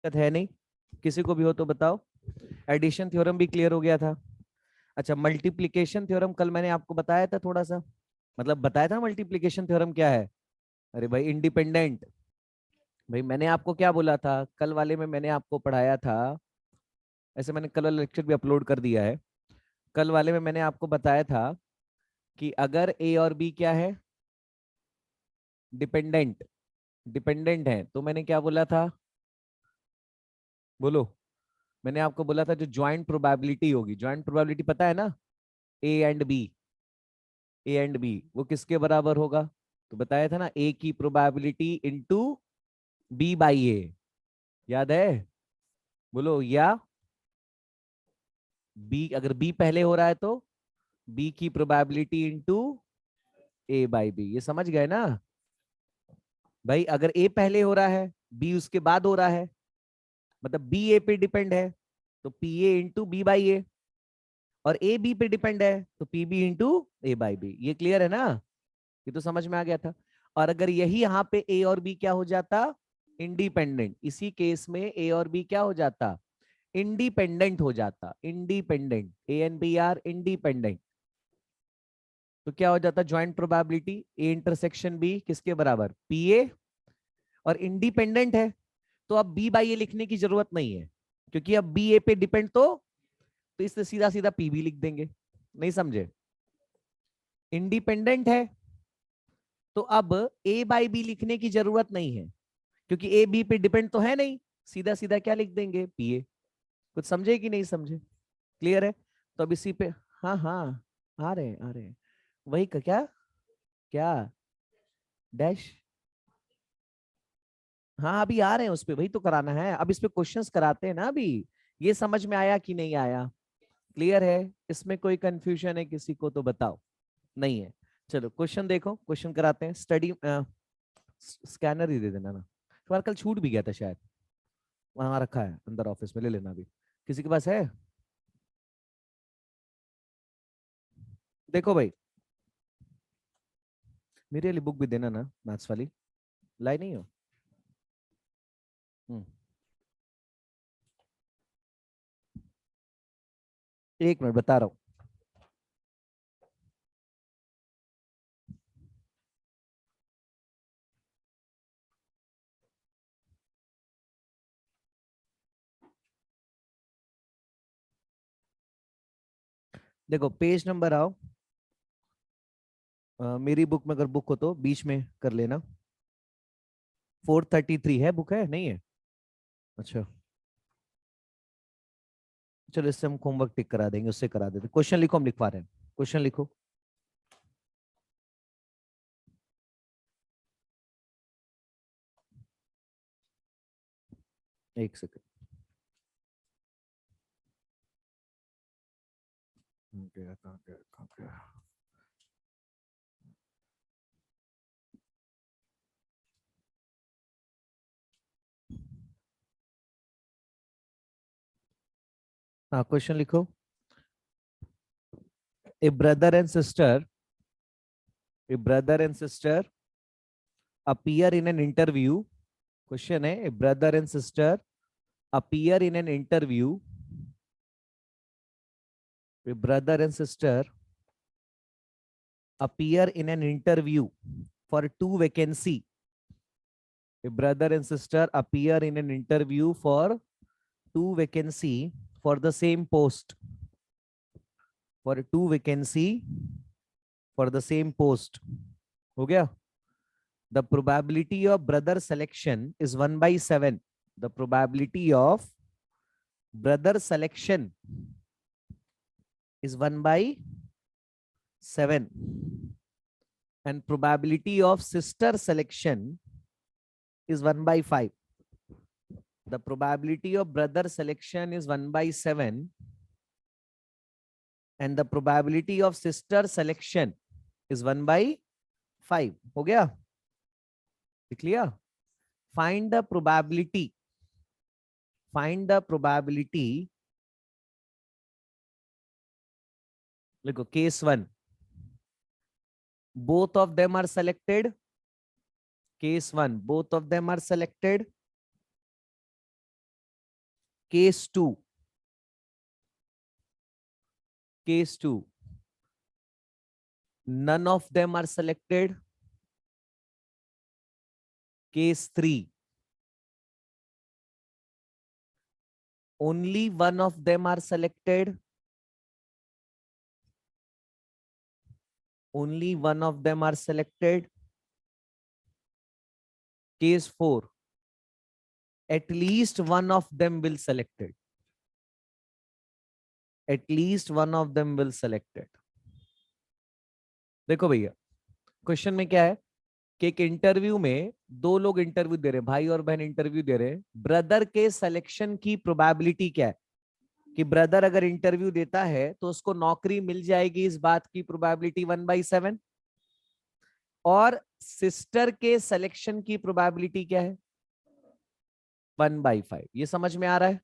दिक्कत है नहीं, किसी को भी हो तो बताओ। एडिशन थ्योरम भी क्लियर हो गया था। अच्छा, मल्टीप्लिकेशन थ्योरम कल मैंने आपको बताया था थोड़ा सा, मतलब बताया था मल्टीप्लिकेशन थ्योरम क्या है। अरे भाई इंडिपेंडेंट, भाई मैंने आपको क्या बोला था कल वाले में, मैंने आपको पढ़ाया था। ऐसे मैंने कल वाला लेक्चर भी अपलोड कर दिया है। कल वाले में मैंने आपको बताया था कि अगर ए और बी क्या है, डिपेंडेंट, डिपेंडेंट है, तो मैंने क्या बोला था, बोलो। मैंने आपको बोला था जो ज्वाइंट प्रोबेबिलिटी होगी, ज्वाइंट प्रोबेबिलिटी पता है ना, A and B, A and B वो किसके बराबर होगा। तो बताया था ना, ए की प्रोबेबिलिटी इंटू बी बाई ए, याद है, बोलो। या बी, अगर बी पहले हो रहा है तो बी की probability into A by B, ये समझ गए ना भाई। अगर ए पहले हो रहा है, बी उसके बाद हो रहा है, मतलब बी ए पे डिपेंड है, तो P A into B by A, और ए बी पे डिपेंड है तो P B into A by B. ये क्लियर है ना, ये तो समझ में आ गया था। और अगर यही यहाँ पे ए और बी क्या हो जाता, इंडिपेंडेंट, इसी केस में ए और बी क्या हो जाता, इंडिपेंडेंट हो जाता, independent, A and B are independent, तो क्या हो जाता, joint probability A intersection B किसके बराबर, पी ए, और इंडिपेंडेंट है तो अब बी बाई ए लिखने की जरूरत नहीं है, क्योंकि अब बी ए पे डिपेंड, तो इससे सीधा सीधा पी बी लिख देंगे। नहीं समझे, इंडिपेंडेंट है तो अब ए बाई बी लिखने की जरूरत नहीं है, क्योंकि ए बी पे डिपेंड तो है नहीं, सीधा सीधा क्या लिख देंगे, पी ए। कुछ समझे कि नहीं समझे, क्लियर है। तो अब इसी पे, हाँ हाँ, आ रहे हैं आ रहे हैं, वही का क्या, क्या डैश, हाँ अभी आ रहे हैं उस पे, वही तो कराना है, अब इस पे क्वेश्चंस कराते हैं ना अभी। ये समझ में आया कि नहीं आया, क्लियर है, इसमें कोई कंफ्यूजन है किसी को तो बताओ। नहीं है, चलो क्वेश्चन देखो, क्वेश्चन कराते हैं। स्टडी स्कैनर ही दे देना ना, तुम्हारा कल छूट भी गया था शायद, वहां रखा है अंदर ऑफिस में, ले लेना अभी, किसी के पास है। देखो भाई, मेरे लिए बुक भी देना ना, मैथ्स वाली, लाई नहीं हो। हम्म, एक मिनट बता रहा हूँ। देखो पेज नंबर आओ, मेरी बुक में अगर बुक हो तो बीच में कर लेना। 433 है, बुक है नहीं है, अच्छा चलो इससे हम होमवर्क टिक करा देंगे, उससे करा देते। क्वेश्चन लिखो, हम लिखवा रहे हैं, क्वेश्चन लिखो। एक सेकंड, गया कहाँ गया कहाँ गया। हाँ क्वेश्चन लिखो। A brother and sister, a brother and sister appear in an interview, question है, a brother and sister appear in an interview, a brother and sister appear in an interview for two vacancy, a brother and sister appear in an interview for two vacancy for the same post, for two vacancy for the same post, हो गया। The probability of brother selection is 1/7, the probability of brother selection is 1/7, and probability of sister selection is 1/5. The probability of brother selection is 1/7, and the probability of sister selection is 1/5. हो गया, clear. Find the probability, find the probability, देखो case one, both of them are selected, case one both of them are selected, case two, none of them are selected. Case 3, only one of them are selected. Only one of them are selected. Case 4, at least one of them will selected. At least one of them will selected. देखो भैया, question में क्या है कि एक interview में दो लोग इंटरव्यू दे रहे हैं, भाई और बहन इंटरव्यू दे रहे हैं। ब्रदर के सिलेक्शन की प्रोबेबिलिटी क्या है कि ब्रदर अगर इंटरव्यू देता है तो उसको नौकरी मिल जाएगी, इस बात की प्रोबेबिलिटी 1/7। और सिस्टर के सिलेक्शन की प्रोबेबिलिटी क्या है? 1/5। ये समझ में आ रहा है?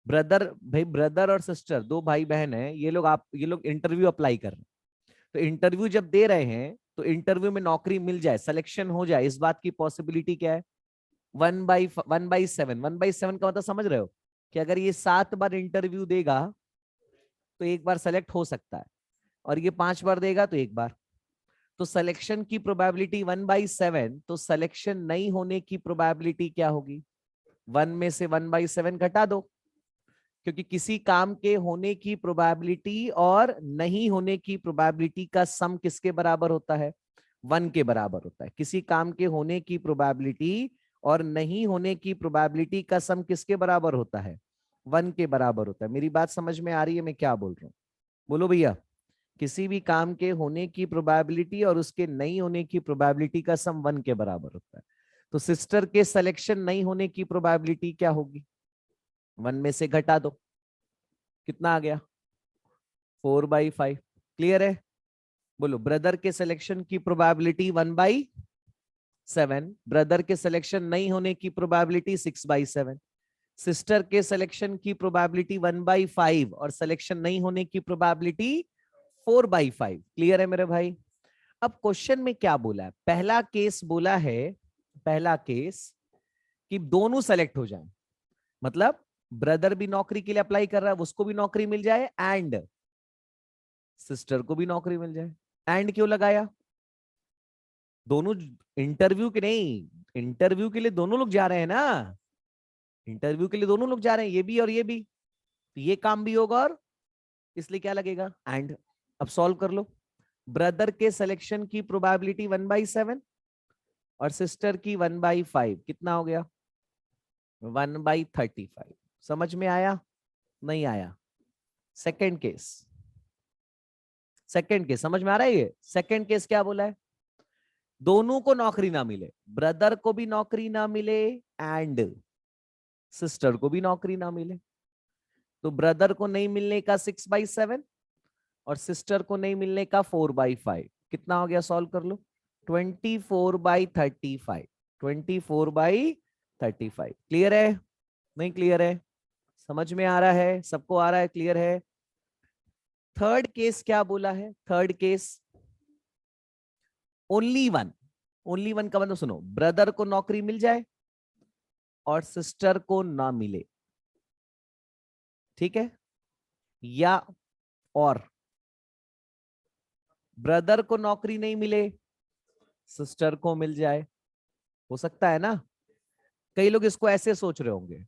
ब्रदर, भाई ब्रदर और सिस्टर दो भाई बहन है, ये लोग इंटरव्यू अप्लाई कर रहे हैं। तो इंटरव्यू जब दे रहे हैं तो इंटरव्यू में नौकरी मिल जाए, सिलेक्शन हो जाए, इस बात की पॉसिबिलिटी क्या है? 1/7। 1/7 का मतलब समझ रहे हो कि अगर ये 7 बार इंटरव्यू देगा तो एक बार सेलेक्ट हो सकता है, और ये 5 बार देगा तो एक बार। तो सिलेक्शन की प्रोबेबिलिटी 1/7, तो सिलेक्शन नहीं होने की प्रोबेबिलिटी क्या होगी? 1 में से 1/7 घटा दो, क्योंकि किसी काम के होने की प्रोबेबिलिटी और नहीं होने की प्रोबेबिलिटी का सम किसके बराबर होता है? 1 के बराबर होता है। किसी काम के होने की प्रोबेबिलिटी और नहीं होने की प्रोबेबिलिटी का सम किसके बराबर होता है? 1 के बराबर होता है। मेरी बात समझ में आ रही है मैं क्या बोल रहा हूँ? बोलो भैया। किसी भी काम के होने की प्रोबेबिलिटी और उसके नहीं होने की प्रोबेबिलिटी का सम 1 के बराबर होता है। तो सिस्टर के सिलेक्शन नहीं होने की प्रोबेबिलिटी क्या होगी? 1 में से घटा दो, कितना आ गया? 4/5। क्लियर है? बोलो, ब्रदर के सिलेक्शन की प्रोबेबिलिटी 1/7, ब्रदर के सिलेक्शन नहीं होने की प्रोबेबिलिटी 6/7, सिस्टर के सिलेक्शन की प्रोबेबिलिटी 1/5 और सिलेक्शन नहीं होने की प्रोबेबिलिटी 4/5। क्लियर है मेरे भाई? अब क्वेश्चन में क्या बोला है? पहला केस बोला है, पहला केस कि दोनों सेलेक्ट हो जाएं, मतलब ब्रदर भी नौकरी के लिए अप्लाई कर रहा है, उसको भी नौकरी मिल जाए, एंड सिस्टर को भी नौकरी मिल जाए। एंड क्यों लगाया? दोनों इंटरव्यू के नहीं, इंटरव्यू के लिए दोनों लोग जा रहे हैं ना, इंटरव्यू के लिए दोनों लोग जा रहे हैं, ये भी और ये भी, तो ये काम भी होगा, और इसलिए क्या लगेगा? एंड। अब सॉल्व कर लो। ब्रदर के सिलेक्शन की प्रोबेबिलिटी 1/7 और सिस्टर की 1/5, कितना हो गया? 1/35। समझ में आया? नहीं आया? सेकेंड केस, सेकेंड केस समझ में आ रहा है? ये सेकेंड केस क्या बोला है? दोनों को नौकरी ना मिले, ब्रदर को भी नौकरी ना मिले एंड सिस्टर को भी नौकरी ना मिले। तो ब्रदर को नहीं मिलने का 6/7 और सिस्टर को नहीं मिलने का 4/5, कितना हो गया? सॉल्व कर लो। 24/35। 24/35। क्लियर है? नहीं क्लियर है? समझ में आ रहा है? सबको आ रहा है? क्लियर है? थर्ड केस क्या बोला है? Third case only one, only one का मतलब सुनो, ब्रदर को नौकरी मिल जाए और सिस्टर को ना मिले, ठीक है? या और ब्रदर को नौकरी नहीं मिले, सिस्टर को मिल जाए, हो सकता है ना? कई लोग इसको ऐसे सोच रहे होंगे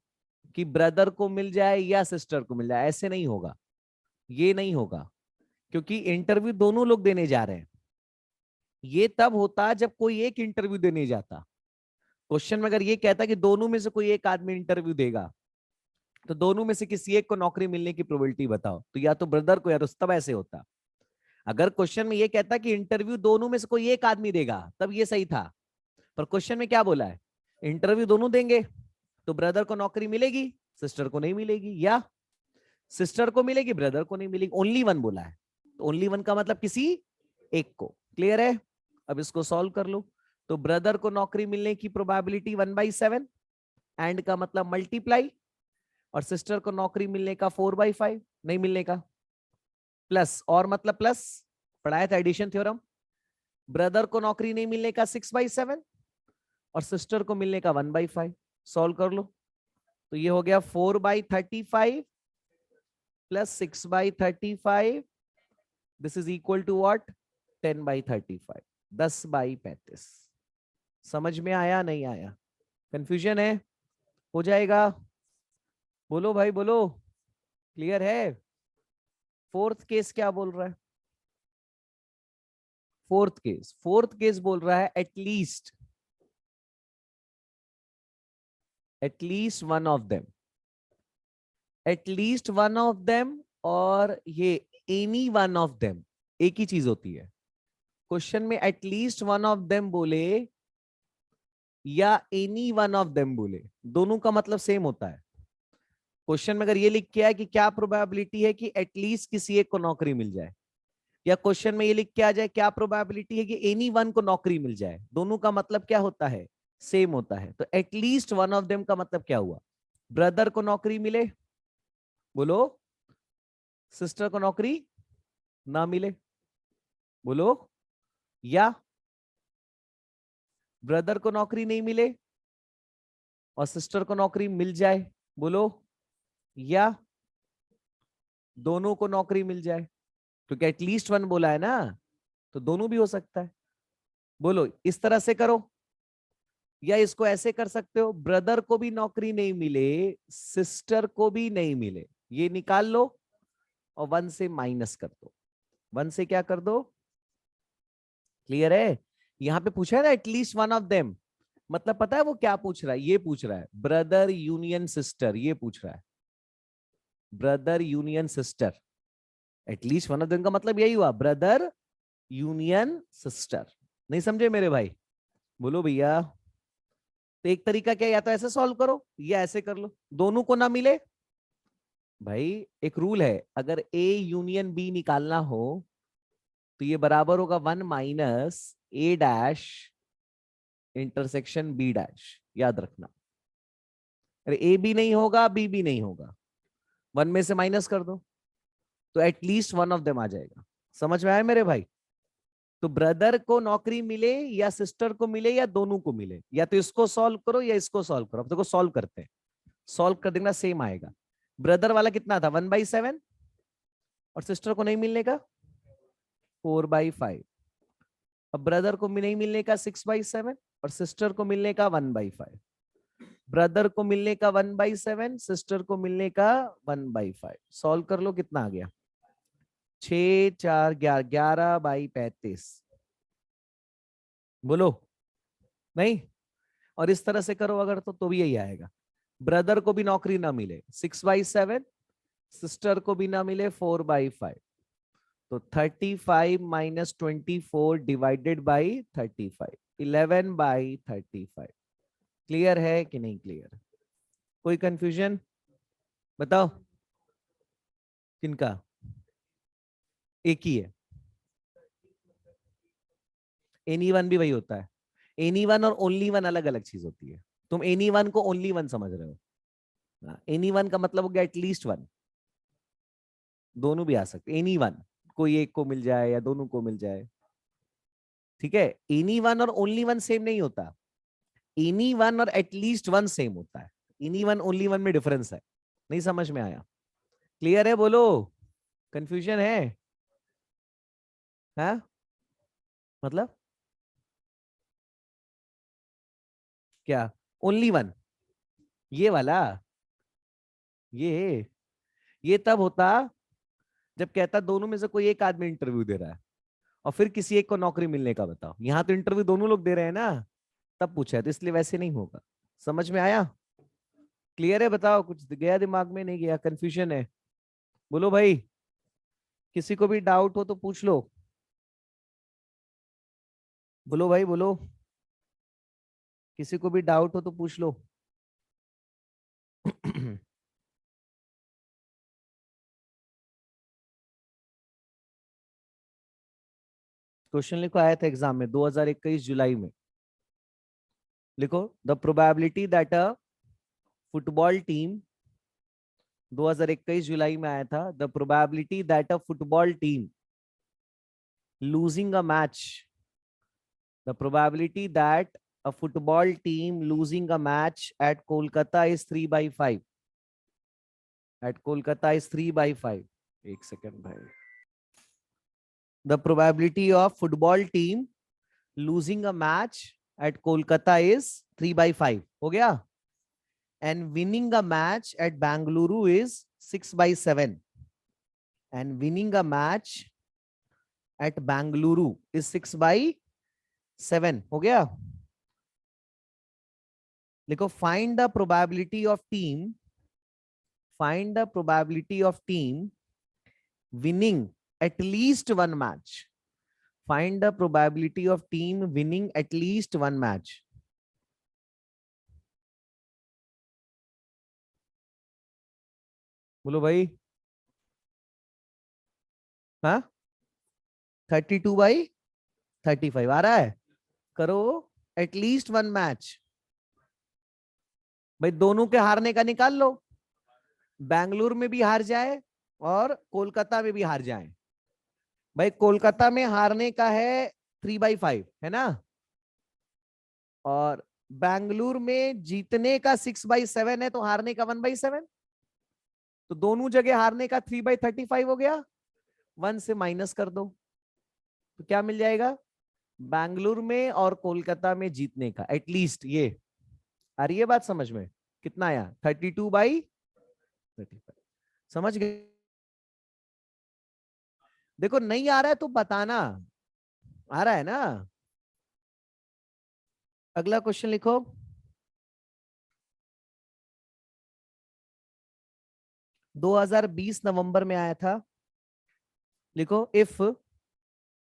कि ब्रदर को मिल जाए या सिस्टर को मिल जाए, ऐसे नहीं होगा, ये नहीं होगा, क्योंकि इंटरव्यू दोनों लोग देने जा रहे हैं। ये तब होता जब कोई एक इंटरव्यू देने जाता। क्वेश्चन में अगर ये कहता कि दोनों में से कोई एक आदमी इंटरव्यू देगा, तो दोनों में से किसी एक को नौकरी मिलने की प्रोबेबिलिटी बताओ, तो या तो ब्रदर को या तो, तब ऐसे होता। अगर क्वेश्चन में ये कहता कि इंटरव्यू दोनों में से कोई एक आदमी देगा, तब ये सही था। पर क्वेश्चन में क्या बोला है? इंटरव्यू दोनों देंगे, तो ब्रदर को नौकरी मिलेगी, सिस्टर को नहीं मिलेगी, या सिस्टर को मिलेगी, ब्रदर को नहीं मिलेगी। ओनली वन बोला है, तो ओनली वन का मतलब किसी एक को। क्लियर है? अब इसको सॉल्व कर लो। तो ब्रदर को नौकरी मिलने की प्रोबेबिलिटी 1/7, एंड का मतलब मल्टीप्लाई, और सिस्टर को नौकरी मिलने का 4/5, नहीं मिलने का, प्लस, और मतलब प्लस, पढ़ाया था एडिशन थ्योरम। ब्रदर को नौकरी नहीं मिलने का 6/7 और सिस्टर को मिलने का 1/5। सॉल्व कर लो। तो ये हो गया 4/35 plus 6/35, this is equal to what, 10/35, 10/35। समझ में आया नहीं आया? कंफ्यूजन है? हो जाएगा? बोलो भाई बोलो, क्लियर है? फोर्थ केस क्या बोल रहा है? फोर्थ केस बोल रहा है at least one of them, at least one of them, और ये एनी वन ऑफ देम एक ही चीज होती है। क्वेश्चन में एटलीस्ट वन ऑफ देम बोले या एनी वन ऑफ देम बोले, दोनों का मतलब सेम होता है। क्वेश्चन में अगर ये लिख के आए कि क्या प्रोबेबिलिटी है कि एटलीस्ट किसी एक को नौकरी मिल जाए, या क्वेश्चन में ये लिख के आ जाए क्या प्रोबेबिलिटी है कि एनी वन को नौकरी मिल जाए, दोनों का मतलब क्या होता है, सेम होता है। तो एटलीस्ट वन ऑफ देम का मतलब क्या हुआ? ब्रदर को नौकरी मिले, बोलो, सिस्टर को नौकरी ना मिले, बोलो, या ब्रदर को नौकरी नहीं मिले और सिस्टर को नौकरी मिल जाए, बोलो, या दोनों को नौकरी मिल जाए, क्योंकि एटलीस्ट वन बोला है ना, तो दोनों भी हो सकता है। बोलो, इस तरह से करो या इसको ऐसे कर सकते हो, ब्रदर को भी नौकरी नहीं मिले, सिस्टर को भी नहीं मिले, ये निकाल लो और वन से माइनस कर दो, वन से क्या कर दो, क्लियर है? यहां पे पूछा है ना एटलीस्ट वन ऑफ देम, मतलब पता है वो क्या पूछ रहा है? ये पूछ रहा है ब्रदर यूनियन सिस्टर, ये पूछ रहा है brother union sister. At least one of them का मतलब यही हुआ, ब्रदर यूनियन सिस्टर। नहीं समझे मेरे भाई? बोलो भैया। तो एक तरीका क्या, या तो ऐसे सॉल्व करो या ऐसे कर लो, दोनों को ना मिले। भाई एक रूल है, अगर ए यूनियन बी निकालना हो तो ये बराबर होगा 1 - A' इंटरसेक्शन B', याद रखना। अरे ए भी नहीं होगा बी भी नहीं होगा, वन में से माइनस कर दो तो एटलीस्ट वन ऑफ देम आ जाएगा। समझ में आया मेरे भाई? तो ब्रदर को नौकरी मिले या सिस्टर को मिले या दोनों को मिले, या तो इसको सॉल्व करो या इसको सॉल्व करो। अब देखो सॉल्व करते हैं, सॉल्व कर देना सेम आएगा। ब्रदर वाला कितना था, 1/7, और सिस्टर को नहीं मिलने का 4/5। अब ब्रदर को नहीं मिलने का 6/7 और सिस्टर को मिलने का 1/5। ब्रदर को मिलने का 1/7, सिस्टर को मिलने का 1/5। सॉल्व कर लो, कितना आ गया, 6 4 11, 11/35। बोलो, नहीं? और इस तरह से करो अगर तो भी यही आएगा। ब्रदर को भी नौकरी ना मिले 6/7, सिस्टर को भी ना मिले 4/5, तो 35 - 24 डिवाइडेड बाई 35, 11/35। क्लियर है कि नहीं क्लियर? कोई कंफ्यूजन? बताओ किनका? एक ही है, एनी वन भी वही होता है। एनी वन और ओनली वन अलग अलग चीज होती है। तुम एनी वन को ओनली वन समझ रहे हो, एनी वन का मतलब हो गया एटलीस्ट वन, दोनों भी आ सकते। एनी वन, कोई एक को मिल जाए या दोनों को मिल जाए, ठीक है? एनी वन और ओनली वन सेम नहीं होता, एनी वन और एटलीस्ट वन सेम होता है। एनी वन ओनली वन में डिफरेंस है। नहीं समझ में आया? क्लियर है? बोलो, कंफ्यूजन है? हाँ, मतलब क्या? ओनली वन, ये वाला, ये ये तब होता जब कहता दोनों में से कोई एक आदमी इंटरव्यू दे रहा है और फिर किसी एक को नौकरी मिलने का बताओ। यहां तो इंटरव्यू दोनों लोग दे रहे हैं ना, तब पूछा है, तो इसलिए वैसे नहीं होगा। समझ में आया? क्लियर है? बताओ, कुछ गया दिमाग में, नहीं गया? कंफ्यूजन है? बोलो भाई, किसी को भी डाउट हो तो पूछ लो। बोलो भाई बोलो, किसी को भी डाउट हो तो पूछ लो। क्वेश्चन लिखो, आया था एग्जाम में 2021 जुलाई में। लिखो, the probability that a football team, 2021 जुलाई में आया था, the probability that a football team losing a match, the probability that a football team losing a match at Kolkata is 3/5. At Kolkata is 3/5. एक second भाई. The probability of football team losing a match at Kolkata is 3/5. हो गया? And winning a match at Bangalore is 6/7. And winning a match at Bangalore is 6/7. हो गया? लिखो find the probability of team. Find the probability of team winning at least one match. Find the probability of team winning at least one match. बोलो भाई. हाँ, 32/35 आ रहा है. करो at least one match. भाई दोनों के हारने का निकाल लो. बेंगलुरु में भी हार जाए और कोलकाता में भी हार जाए. भाई कोलकाता में हारने का है 3/5 है ना, और बेंगलुरु में जीतने का 6/7 है, तो हारने का 1/7. तो दोनों जगह हारने का 3/35 हो गया. 1 से माइनस कर दो तो क्या मिल जाएगा? बेंगलुरु में और कोलकाता में जीतने का एटलीस्ट. ये आ रही है बात समझ में? कितना आया? 32/35. समझ गए? देखो नहीं आ रहा है तो बताना. आ रहा है ना? अगला क्वेश्चन लिखो. दो 2020 नवंबर में आया था. लिखो if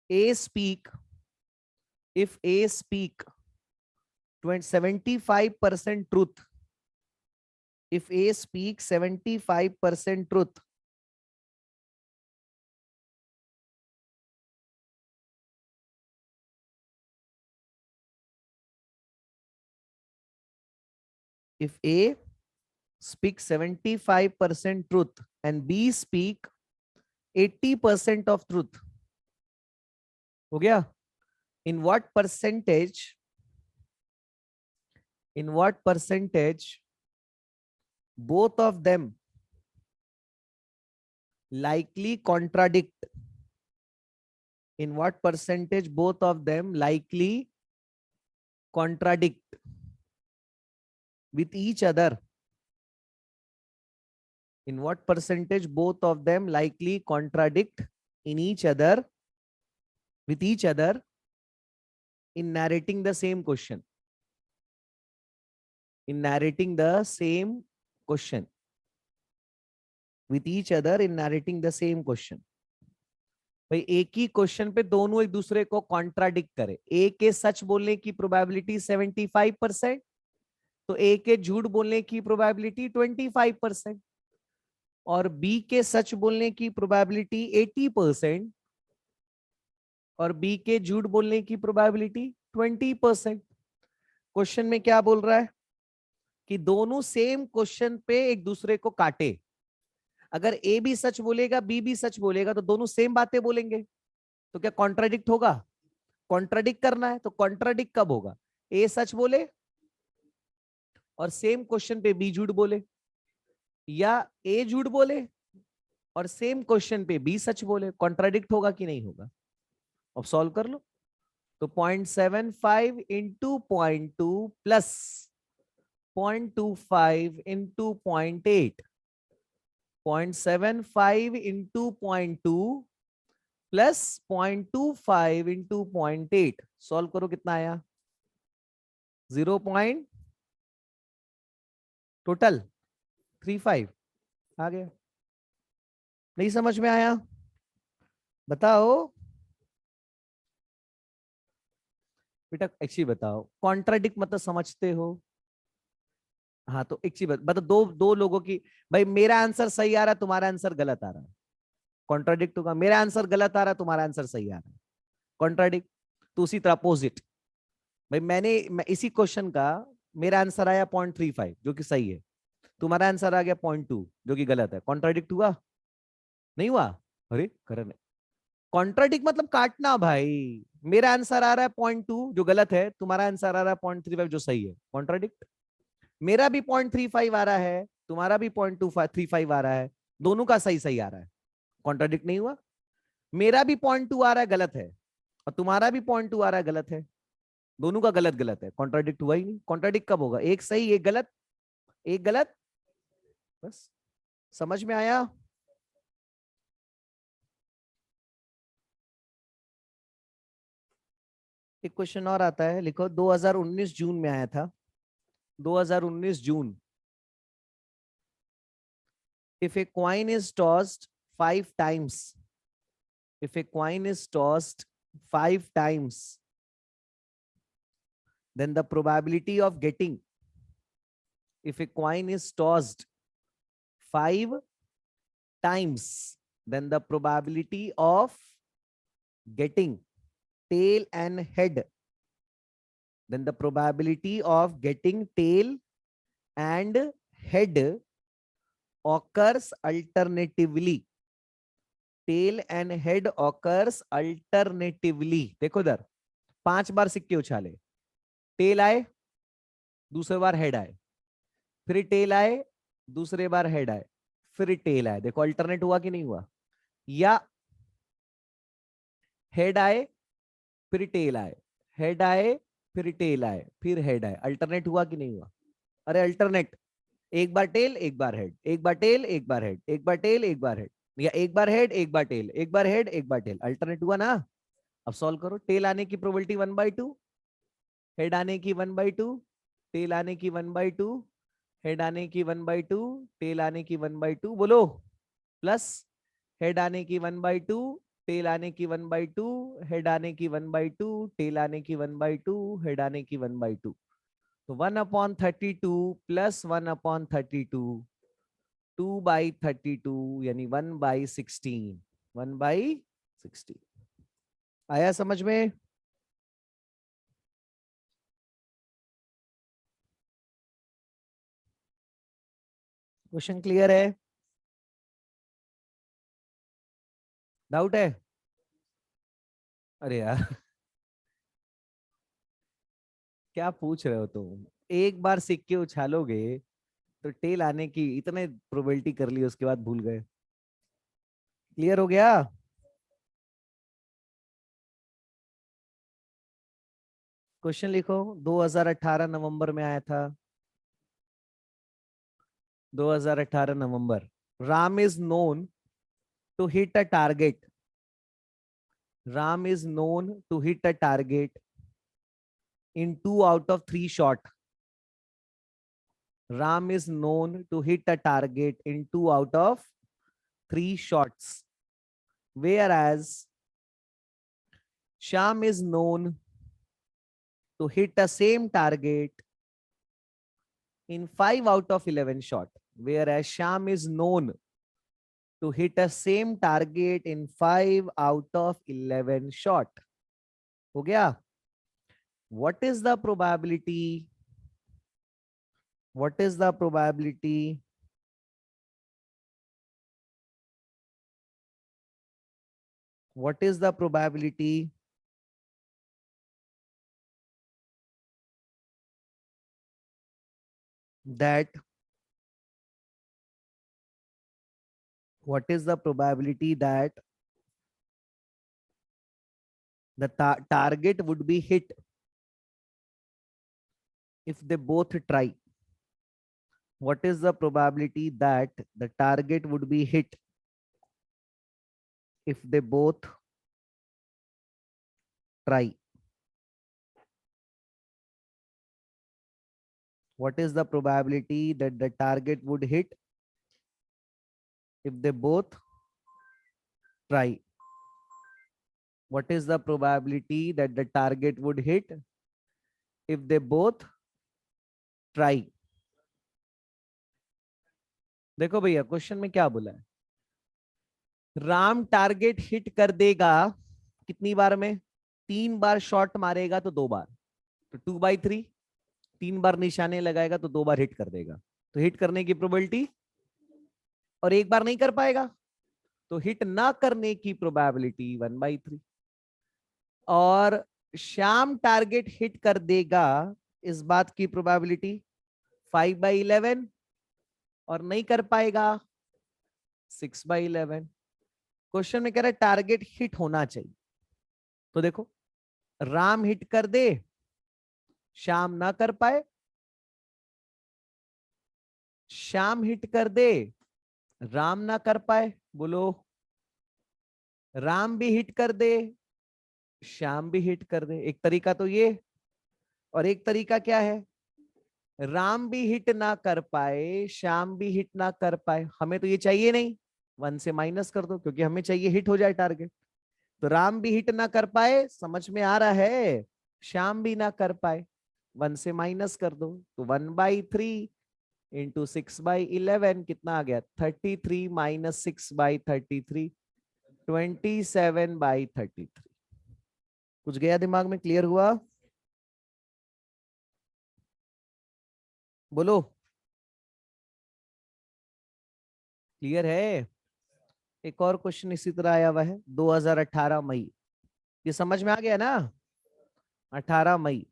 A speak 75% truth. If A speaks 75% truth, if A speaks 75% truth and B speak 80% of truth, हो गया? In what percentage both of them likely contradict? In what percentage both of them likely contradict with each other? In what percentage both of them likely contradict in each other, with each other, in narrating the same question? In narrating the same question. With each other in narrating the same question. भाई एक ही question पे दोनों एक दूसरे को contradict करे. ए के सच बोलने की प्रोबेबिलिटी 75%, तो ए के झूठ बोलने की प्रोबेबिलिटी 25%, और बी के सच बोलने की प्रोबेबिलिटी 80%, और बी के झूठ बोलने की प्रोबेबिलिटी 20%. क्वेश्चन में क्या बोल रहा है कि दोनों सेम क्वेश्चन पे एक दूसरे को काटे. अगर ए भी सच बोलेगा बी भी सच बोलेगा तो दोनों सेम बातें बोलेंगे, तो क्या कॉन्ट्राडिक्ट होगा? कॉन्ट्राडिक्ट करना है तो कॉन्ट्राडिक्ट कब होगा? ए सच बोले और सेम क्वेश्चन पे बी झूठ बोले, या ए झूठ बोले और सेम क्वेश्चन पे बी सच बोले. कॉन्ट्राडिक्ट होगा कि नहीं होगा? अब सॉल्व कर लो. तो 0.75 into 0.2 plus 0.25 into 0.8, 0.75 into 0.2 plus 0.25 into 0.8. Solve करो कितना आया? 0. टोटल 35 आ गया. नहीं समझ में आया? बताओ बेटा. एक चीज बताओ, कॉन्ट्राडिक्ट मतलब समझते हो? हाँ तो एक चीज बता. दो लोगों की, भाई मेरा आंसर सही आ रहा है, तुम्हारा आंसर गलत आ रहा है, कॉन्ट्राडिक्ट होगा. मेरा आंसर गलत आ रहा है, तुम्हारा आंसर सही आ रहा है, कॉन्ट्राडिक्ट. तो उसी तरह अपोजिट. भाई मैं इसी क्वेश्चन का मेरा आंसर आया 0.35 जो कि सही है, तुम्हारा आंसर आ गया 0.2 जो कि गलत है. कॉन्ट्राडिक्ट हुआ? नहीं हुआ? अरे करण, कॉन्ट्राडिक्ट मतलब काटना भाई. मेरा आंसर आ रहा है 0.2 जो गलत है, तुम्हारा आंसर आ रहा है 0.35 जो सही है, कॉन्ट्राडिक्ट। मेरा भी 0.35 आ रहा है, तुम्हारा भी 0.235 आ रहा है, दोनों का सही सही आ रहा है, कॉन्ट्राडिक्ट नहीं हुआ। मेरा भी 0.2 आ रहा है गलत है, और तुम्हारा भी 0.2 आ रहा है गलत है, दोनों का गलत गलत है, कॉन्ट्राडिक्ट हुआ ही नहीं। कॉन्ट्राडिक्ट कब होगा? एक सही एक गलत, एक गलत, बस। समझ में आया? एक क्वेश्चन और आता है, लिखो 2019 जून में आया था, 2019 जून। If a coin is tossed 5 times, if a coin is tossed 5 times, then the probability of getting, if a coin is tossed 5 times, then the probability of getting tail and head, then the probability of getting tail and head occurs alternatively. Tail and head occurs alternatively. देखो इधर, 5 बार सिक्के उछाले, tell आए, दूसरे बार head आए, फिर tell आए, दूसरे बार head आए, फिर टेल आए। देखो अल्टरनेट हुआ कि नहीं हुआ? या हेड आए फिर टेल आए, हेड आए फिर टेल आए, फिर हेड आए, अल्टरनेट हुआ कि नहीं हुआ? अरे अल्टरनेट, एक बार टेल एक बार हेड, एक बार टेल एक बार हेड, एक बार टेल एक बार हेड, या एक बार हेड एक बार टेल, एक बार हेड एक बार टेल, अल्टरनेट हुआ ना? अब सॉल्व करो। टेल आने की प्रोबेबिलिटी 1/2, हेड आने की 1/2, टेल आने की 1/2, हेड आने की 1/2, टेल आने की 1/2, बोलो, प्लस हेड आने की 1/2, टेल आने की 1/2, हेड आने की 1/2, टेल आने की 1/2, हेड आने की 1/2। तो 1/32 प्लस 1/32, 2/32, यानी 1/16, 1/16। आया समझ में? क्वेश्चन क्लियर है? डाउट है? अरे यार क्या पूछ रहे हो तुम? एक बार सिक्के उछालोगे तो टेल आने की इतने प्रोबेबिलिटी कर ली, उसके बाद भूल गए। क्लियर हो गया? क्वेश्चन लिखो। 2018 नवंबर में आया था, 2018 नवंबर। Ram is known to hit a target, Ram is known to hit a target in 2 out of 3 shot. Ram is known to hit a target in 2 out of 3 shots, whereas Sham is known to hit the same target in 5 out of 11 shot, whereas Sham is known to hit the same target in 5 out of 11 shot. हो गया? What is the probability? What is the probability what is the probability that what is the probability that the target would be hit if they both try? What is the probability that the target would be hit if they both try? What is the probability that the target would hit if they both try? What is the probability that the target would hit if they both try? देखो भैया question में क्या बोला है, Ram target hit कर देगा कितनी बार में? 3 बार शॉट मारेगा तो 2 बार, तो 2/3। 3 बार निशाने लगाएगा तो 2 बार हिट कर देगा, तो हिट करने की प्रोबेबिलिटी, और एक बार नहीं कर पाएगा तो हिट ना करने की प्रोबेबिलिटी 1/3। और श्याम टारगेट हिट कर देगा, इस बात की प्रोबेबिलिटी 5/11, और नहीं कर पाएगा 6/11। क्वेश्चन में कह रहा है टारगेट हिट होना चाहिए। तो देखो, राम हिट कर दे, श्याम ना कर पाए, श्याम हिट कर दे, राम ना कर पाए। बोलो, राम भी हिट कर दे, श्याम भी हिट कर दे। एक तरीका तो ये, और एक तरीका क्या है, राम भी हिट ना कर पाए, श्याम भी हिट ना कर पाए। हमें तो ये चाहिए नहीं, 1 से माइनस कर दो, क्योंकि हमें चाहिए हिट हो जाए टारगेट। तो राम भी हिट ना कर पाए, समझ में आ रहा है, श्याम भी ना कर पाए, 1 से माइनस कर दो। तो 1/3 इंटू 6/11 कितना आ गया, 33 माइनस 6/33, 27/33। कुछ गया दिमाग में, क्लियर हुआ? बोलो, क्लियर है? एक और क्वेश्चन इसी तरह आया हुआ है, 2018 मई। ये समझ में आ गया ना? 18 मई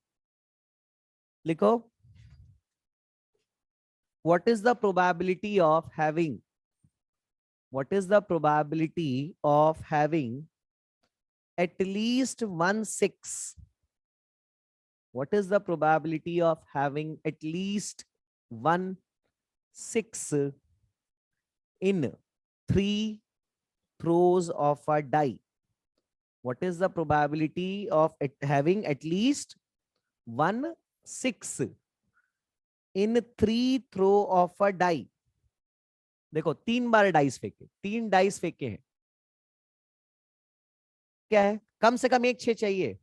लिखो। What is the probability of having, what is the probability of having at least 1/6? What is the probability of having at least 1/6 in 3 throws of a die? What is the probability of having at least 1/6 in 3 throw of a die? देखो, 3 बार dice फेंके, 3 dice फेंके हैं, क्या है, कम से कम एक 6 चाहिए।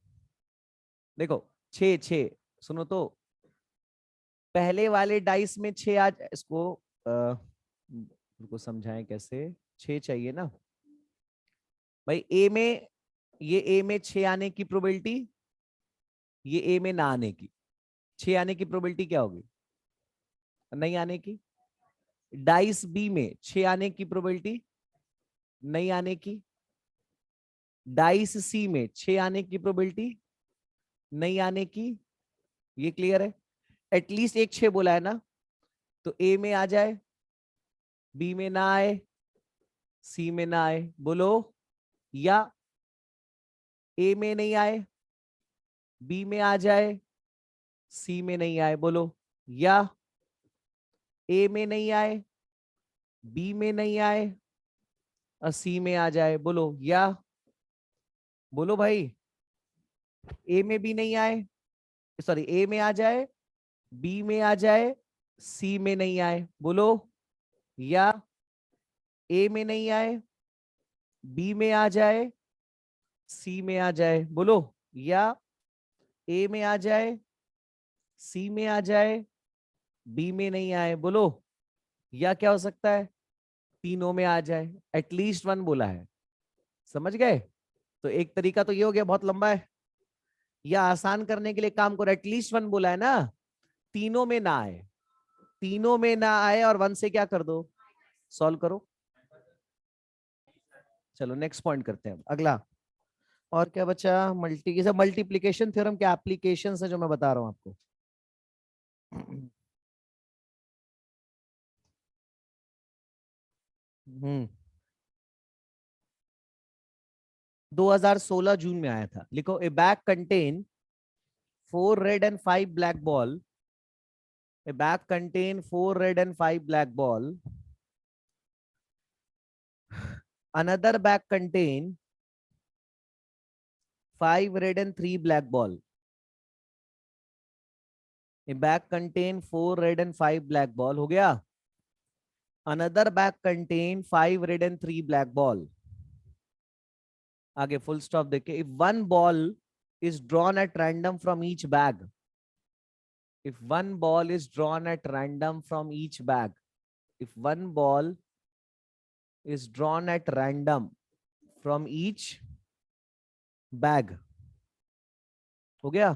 देखो 6 6, सुनो तो, पहले वाले डाइस में 6 आज, इसको उनको समझाएं कैसे। 6 चाहिए ना भाई, ए में, ये ए में 6 आने की प्रोबेबिलिटी, ये ए में ना आने की, 6 आने की प्रोबेबिलिटी क्या होगी, नहीं आने की। डाइस बी में 6 आने की प्रोबेबिलिटी, नहीं आने की। डाइस सी में 6 आने की प्रोबेबिलिटी, नहीं आने की। ये क्लियर है? एटलीस्ट एक 6 बोला है ना, तो ए में आ जाए, बी में ना आए, सी में ना आए। बोलो, या ए में नहीं आए, बी में आ जाए, सी में नहीं आए। बोलो, या ए में नहीं आए, बी में नहीं आए और सी में आ जाए। बोलो, या बोलो भाई, ए में भी नहीं आए, सॉरी, ए में आ जाए, बी में आ जाए, सी में नहीं आए। बोलो, या ए में नहीं आए, बी में आ जाए, सी में आ जाए। बोलो, या ए में आ जाए, सी में आ जाए, बी में नहीं आए। बोलो, या क्या हो सकता है, तीनों में आ जाए। एटलीस्ट 1 बोला है, समझ गए? तो एक तरीका तो ये हो गया, बहुत लंबा है, या आसान करने के लिए काम करो, एटलीस्ट 1 बोला है ना, तीनों में ना आए, तीनों में ना आए, और 1 से क्या कर दो, सॉल्व करो। चलो नेक्स्ट पॉइंट करते हैं अगला। और क्या बचा, ये सब मल्टीप्लीकेशन थ्योरम के एप्लीकेशन है जो मैं बता रहा हूं आपको। 2016 जून में आया था। लिखो, ए bag contain 4 red and 5 black ball, A bag contain 4 red and 5 black ball, another bag contain 5 red and 3 black ball. A bag contain 4 red and 5 black ball, हो गया। Another bag contain 5 red and 3 black ball. आगे full stop देखे। If one ball is drawn at random from each bag, if one ball is drawn at random from each bag, if one ball is drawn at random from each bag, हो गया।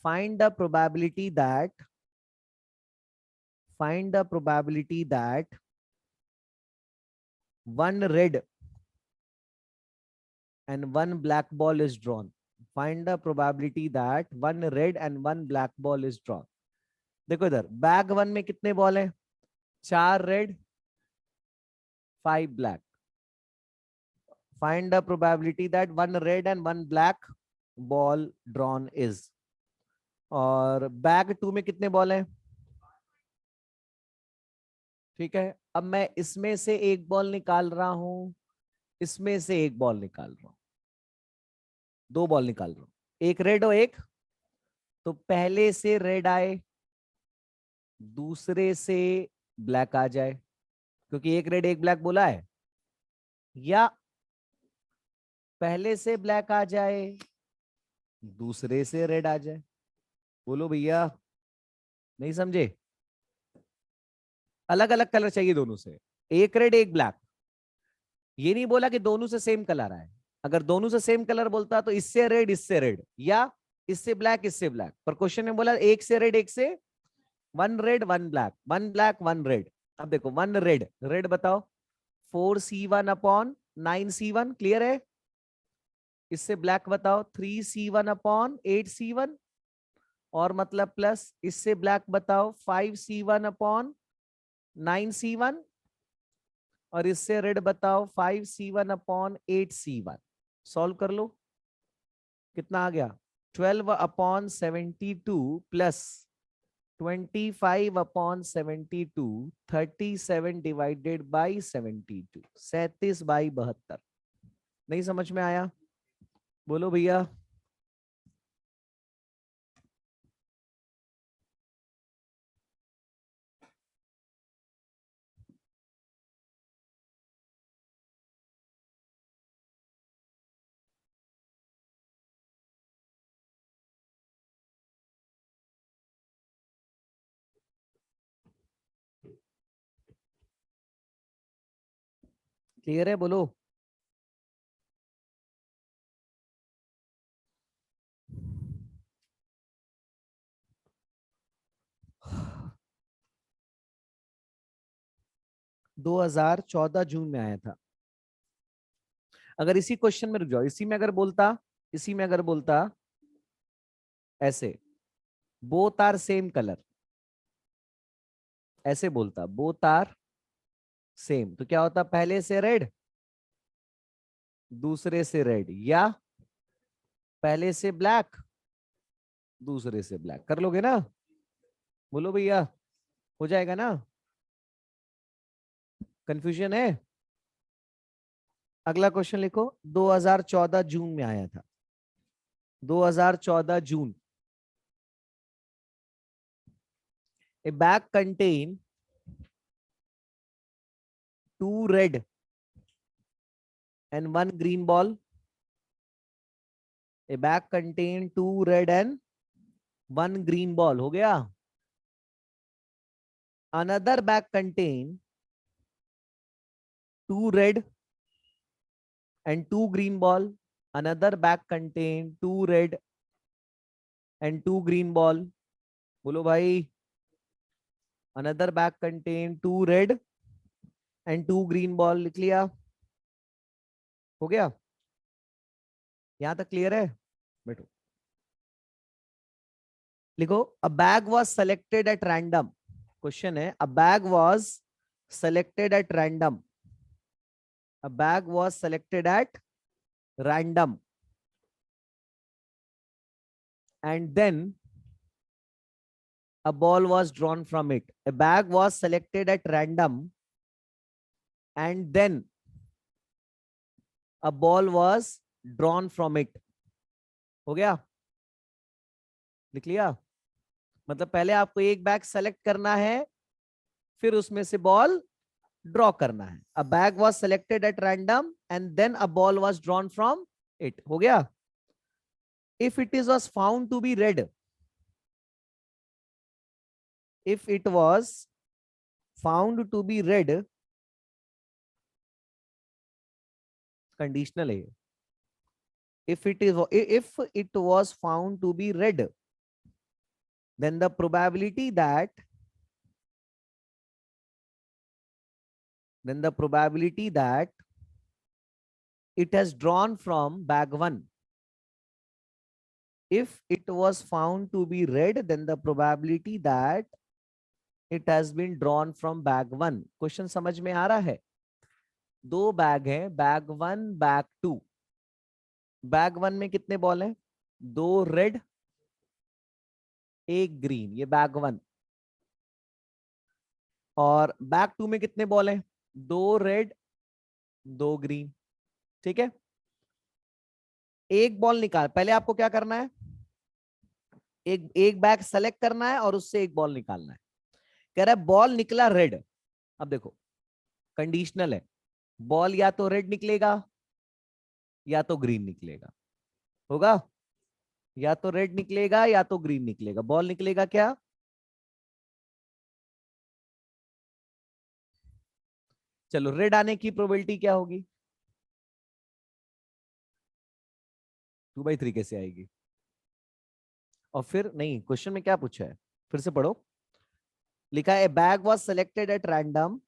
Find the probability that, find the probability that one red and one black ball is drawn. Find the probability that one red and one black ball is drawn. देखो इधर bag one में कितने ball हैं? 4 red 5 black. Find the probability that one red and one black ball drawn is. और bag to में कितने ball हैं? ठीक है, अब मैं इसमें से एक बॉल निकाल रहा हूं, इसमें से एक बॉल निकाल रहा हूं, 2 बॉल निकाल रहा हूं, एक रेड और एक। तो पहले से रेड आए, दूसरे से ब्लैक आ जाए, क्योंकि एक रेड एक ब्लैक बोला है, या पहले से ब्लैक आ जाए, दूसरे से रेड आ जाए। बोलो भैया, नहीं समझे? अलग अलग कलर चाहिए दोनों से, एक रेड एक ब्लैक। ये नहीं बोला कि दोनों से सेम कलर आए। अगर दोनों से सेम कलर बोलता तो इससे रेड, या इससे ब्लैक इससे ब्लैक। पर क्वेश्चन में बोला एक से रेड एक से, one red one black, one black one red. अब देखो वन रेड, रेड बताओ 4C1/9C1, क्लियर है? इससे ब्लैक बताओ 3C1/8C1, और मतलब प्लस इससे ब्लैक बताओ 5C1/9C1, और इससे रेड बताओ 5C1/8C1। सॉल्व कर लो, कितना आ गया? 12/72 प्लस 25/72, 37/72, 37/72। नहीं समझ में आया? बोलो भैया। क्लियर है? बोलो। दो 2014 जून में आया था। अगर इसी क्वेश्चन में रुक जाओ, इसी में अगर बोलता ऐसे, बोथ आर सेम कलर, ऐसे बोलता बोथ आर सेम, तो क्या होता? पहले से रेड दूसरे से रेड, या पहले से ब्लैक दूसरे से ब्लैक। कर लोगे ना? बोलो भैया, हो जाएगा ना? कंफ्यूजन है? अगला क्वेश्चन लिखो, 2014 जून में आया था, 2014 जून। A bag contain 2 red and 1 green ball. A bag contain 2 red and 1 green ball. हो गया? Another bag contain 2 red and 2 green ball. Another bag contain 2 red and 2 green ball. बोलो भाई। Another bag contain 2 red and 2 green ball. लिख लिया? हो गया? यहां तक क्लियर है? बैठो, लिखो। A bag was selected at random. Question है, a bag was selected at random. A bag was selected at random, and then a ball was drawn from it. A bag was selected at random, and then a ball was drawn from it. हो गया? लिख लिया? मतलब पहले आपको एक bag select करना है, फिर उसमें से बॉल ड्रॉ करना है। A bag was selected at random and then a ball was drawn from it. हो गया? If it is was found to be red, if it was found to be red, conditional है। if it was found to be red, then the probability that it has drawn from bag 1 if it was found to be red, then the probability that it has been drawn from bag 1. Question समझ में आ रहा है? दो bag हैं, bag 1 bag 2. Bag 1 में कितने ball हैं? 2 red 1 green, ये बैग 1. और बैग 2 में कितने बॉल हैं? 2 रेड 2 ग्रीन. ठीक है, एक बॉल निकाल. पहले आपको क्या करना है? एक एक बैग सेलेक्ट करना है और उससे एक बॉल निकालना है. कह रहा है बॉल निकला रेड. अब देखो कंडीशनल है, बॉल या तो रेड निकलेगा या तो ग्रीन निकलेगा. होगा? या तो रेड निकलेगा या तो ग्रीन निकलेगा. बॉल निकलेगा क्या? चलो, रेड आने की प्रोबेबिलिटी क्या होगी? 2/3 कैसे आएगी? और फिर नहीं, क्वेश्चन में क्या पूछा है? फिर से पढ़ो. लिखा है bag was selected at random,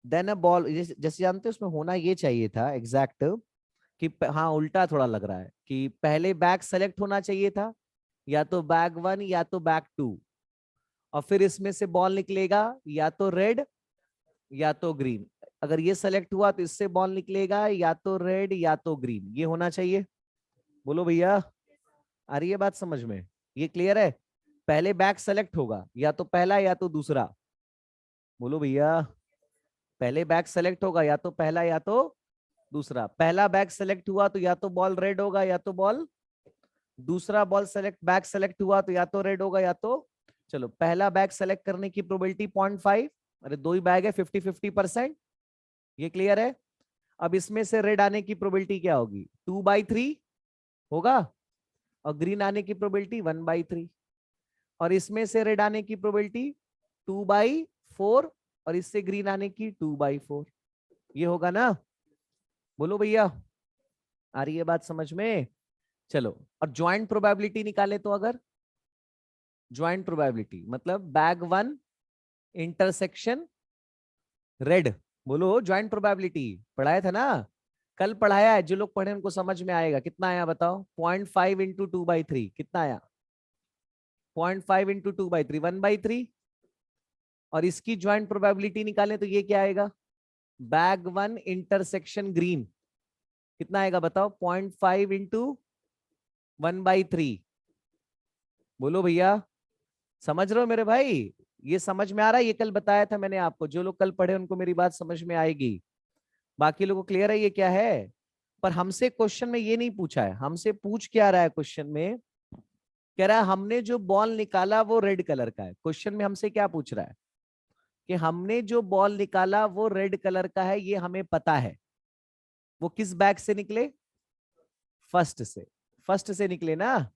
then a ball. जैसे जानते हो उसमें होना ये चाहिए था एग्जैक्ट कि हाँ उल्टा थोड़ा लग रहा है कि पहले बैग सेलेक्ट होना चाहिए था, या तो बैग 1 या तो बैग 2, और फिर इसमें से बॉल निकलेगा या तो रेड या तो ग्रीन. अगर ये सेलेक्ट हुआ तो इससे बॉल निकलेगा या तो रेड या तो ग्रीन. ये होना चाहिए. बोलो भैया, आ रही है बात समझ में? ये क्लियर है? पहले बैग सेलेक्ट होगा, या तो पहला या तो दूसरा. बोलो भैया, पहले बैग सेलेक्ट होगा या तो पहला या तो दूसरा. पहला बैग सेलेक्ट हुआ तो या तो बॉल रेड होगा या तो बॉल, दूसरा बॉल सेलेक्ट बैग सेलेक्ट हुआ तो या तो रेड होगा या तो. चलो, पहला बैग सेलेक्ट करने की प्रोबेबिलिटी 0.5. अरे दो ही बैग है, 50-50%. ये क्लियर है? अब इसमें से रेड आने की प्रोबेबिलिटी क्या होगी? 2/3 होगा. और ग्रीन आने की प्रोबेबिलिटी 1/3. और इसमें से रेड आने की प्रोबेबिलिटी 2/4. और इससे ग्रीन आने की 2/4. ये होगा ना? बोलो भैया, आ रही है बात समझ में? चलो, और ज्वाइंट प्रोबेबिलिटी निकाले तो, अगर ज्वाइंट प्रोबेबिलिटी मतलब बैग 1 इंटरसेक्शन रेड. बोलो, ज्वाइंट प्रोबेबिलिटी पढ़ाया था ना, कल पढ़ाया है. जो लोग पढ़े उनको समझ में आएगा. कितना आया बताओ? 0.5 इंटू 2/3 कितना आया? 0.5 इंटू 2/3 1/3. और इसकी ज्वाइंट प्रोबेबिलिटी निकालें तो ये क्या आएगा? Bag 1 intersection green. कितना आएगा बताओ? 0.5 इंटू 1/3. बोलो भैया, समझ रहे हो मेरे भाई? ये समझ में आ रहा है? ये कल बताया था मैंने आपको. जो लोग कल पढ़े उनको मेरी बात समझ में आएगी. बाकी लोगों को क्लियर है ये क्या है? पर हमसे क्वेश्चन में ये नहीं पूछा है. हमसे पूछ क्या रहा है क्वेश्चन में? कह रहा है हमने जो बॉल निकाला वो रेड कलर का है. क्वेश्चन में हमसे क्या पूछ रहा है? कि हमने जो बॉल निकाला वो रेड कलर का है, ये हमें पता है. वो किस बैग से निकले? फर्स्ट से. फर्स्ट से निकले ना?